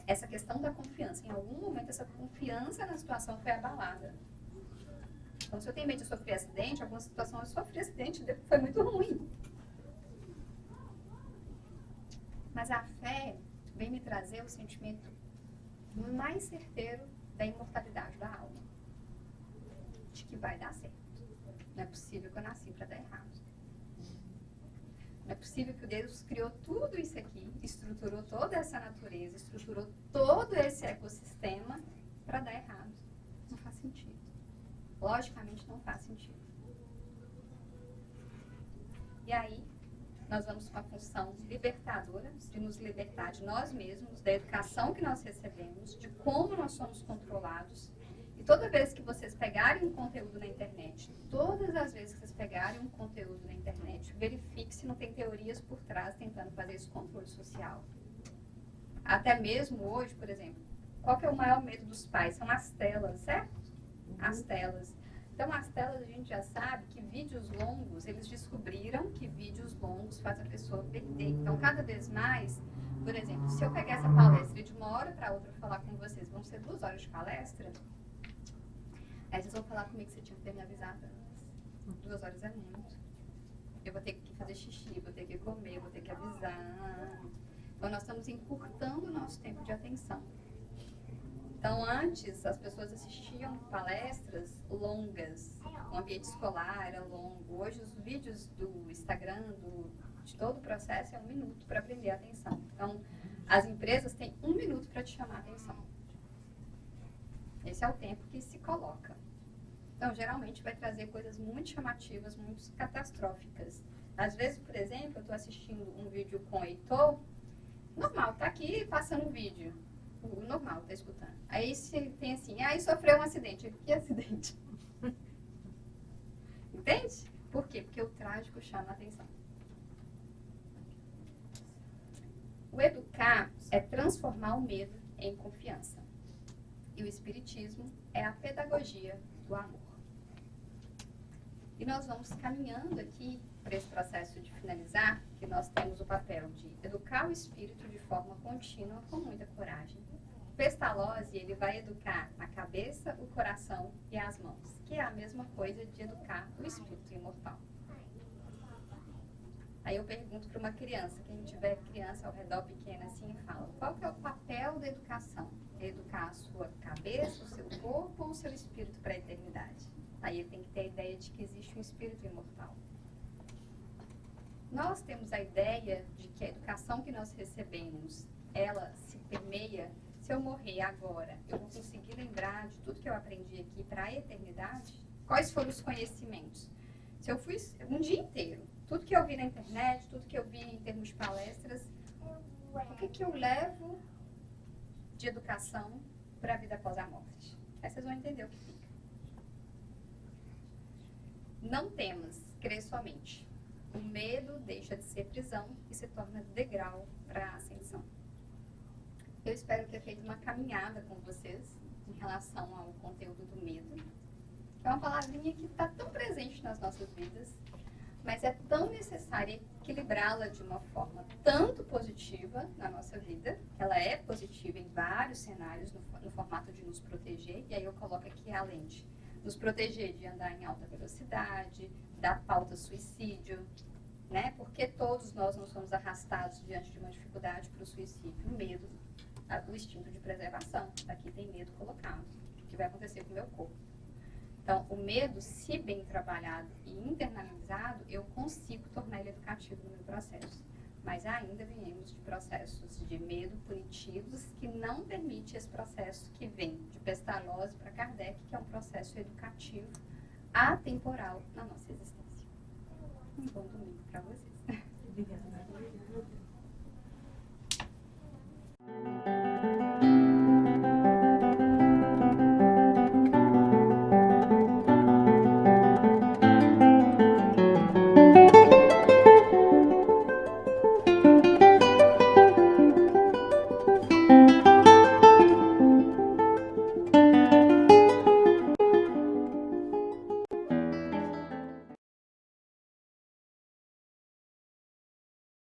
essa questão da confiança. Em algum momento, essa confiança na situação foi abalada. Então, se eu tenho medo de sofrer acidente, alguma situação eu sofri acidente, foi muito ruim. Mas a fé vem me trazer o sentimento mais certeiro da imortalidade da alma. De que vai dar certo. Não é possível que eu nasci para dar errado. Não é possível que Deus criou tudo isso aqui, estruturou toda essa natureza, estruturou todo esse ecossistema para dar errado. Não faz sentido. Logicamente não faz sentido. E aí, nós vamos com a função libertadora, de nos libertar de nós mesmos, da educação que nós recebemos, de como nós somos controlados. E toda vez que vocês pegarem um conteúdo na internet, todas as vezes que vocês pegarem um conteúdo na internet, verifique se não tem teorias por trás tentando fazer esse controle social. Até mesmo hoje, por exemplo, qual que é o maior medo dos pais? São as telas, certo? As telas. Então, as telas a gente já sabe que vídeos longos, eles descobriram que vídeos longos fazem a pessoa perder. Então, cada vez mais, por exemplo, se eu pegar essa palestra e de uma hora para outra falar com vocês, vão ser 2 horas de palestra, aí vocês vão falar comigo que você tinha que ter me avisado antes. 2 horas é muito. Eu vou ter que fazer xixi, vou ter que comer, vou ter que avisar. Então, nós estamos encurtando o nosso tempo de atenção. Então, antes, as pessoas assistiam palestras longas, o ambiente escolar era longo. Hoje, os vídeos do Instagram, de todo o processo, é 1 minuto para prender a atenção. Então, as empresas têm 1 minuto para te chamar a atenção. Esse é o tempo que se coloca. Então, geralmente, vai trazer coisas muito chamativas, muito catastróficas. Às vezes, por exemplo, eu estou assistindo um vídeo com o Heitor, normal, tá aqui passando o vídeo. O normal, tá escutando. Aí se tem assim, aí sofreu um acidente. Que acidente? Entende? Por quê? Porque o trágico chama a atenção. O educar é transformar o medo em confiança. E o espiritismo é a pedagogia do amor. E nós vamos caminhando aqui para esse processo de finalizar, que nós temos o papel de educar o espírito de forma contínua, com muita coragem. O Pestalozzi, ele vai educar a cabeça, o coração e as mãos, que é a mesma coisa de educar o espírito imortal. Aí eu pergunto para uma criança, quem tiver criança ao redor pequena assim, e fala, qual que é o papel da educação? É educar a sua cabeça, o seu corpo ou o seu espírito para a eternidade? Aí ele tem que ter a ideia de que existe um espírito imortal. Nós temos a ideia de que a educação que nós recebemos, ela se permeia. Se eu morrer agora, eu vou conseguir lembrar de tudo que eu aprendi aqui para a eternidade? Quais foram os conhecimentos? Se eu fui um dia inteiro, tudo que eu vi na internet, tudo que eu vi em termos de palestras, o que eu levo de educação para a vida após a morte? Aí vocês vão entender o que fica. Não temas, crê somente. O medo deixa de ser prisão e se torna degrau para a ascensão. Eu espero ter feito uma caminhada com vocês em relação ao conteúdo do medo. É uma palavrinha que está tão presente nas nossas vidas, mas é tão necessário equilibrá-la de uma forma tanto positiva na nossa vida, ela é positiva em vários cenários, no formato de nos proteger, e aí eu coloco aqui a lente. Nos proteger de andar em alta velocidade, da pauta suicídio, né? Porque todos nós não somos arrastados diante de uma dificuldade para o suicídio. O medo, o instinto de preservação. Aqui tem medo colocado. O que vai acontecer com o meu corpo? Então, o medo, se bem trabalhado e internalizado, eu consigo tornar ele educativo no meu processo. Mas ainda viemos de processos de medo punitivos que não permite esse processo que vem de Pestalozzi para Kardec, que é um processo educativo atemporal na nossa existência. Um bom domingo para vocês. Obrigada.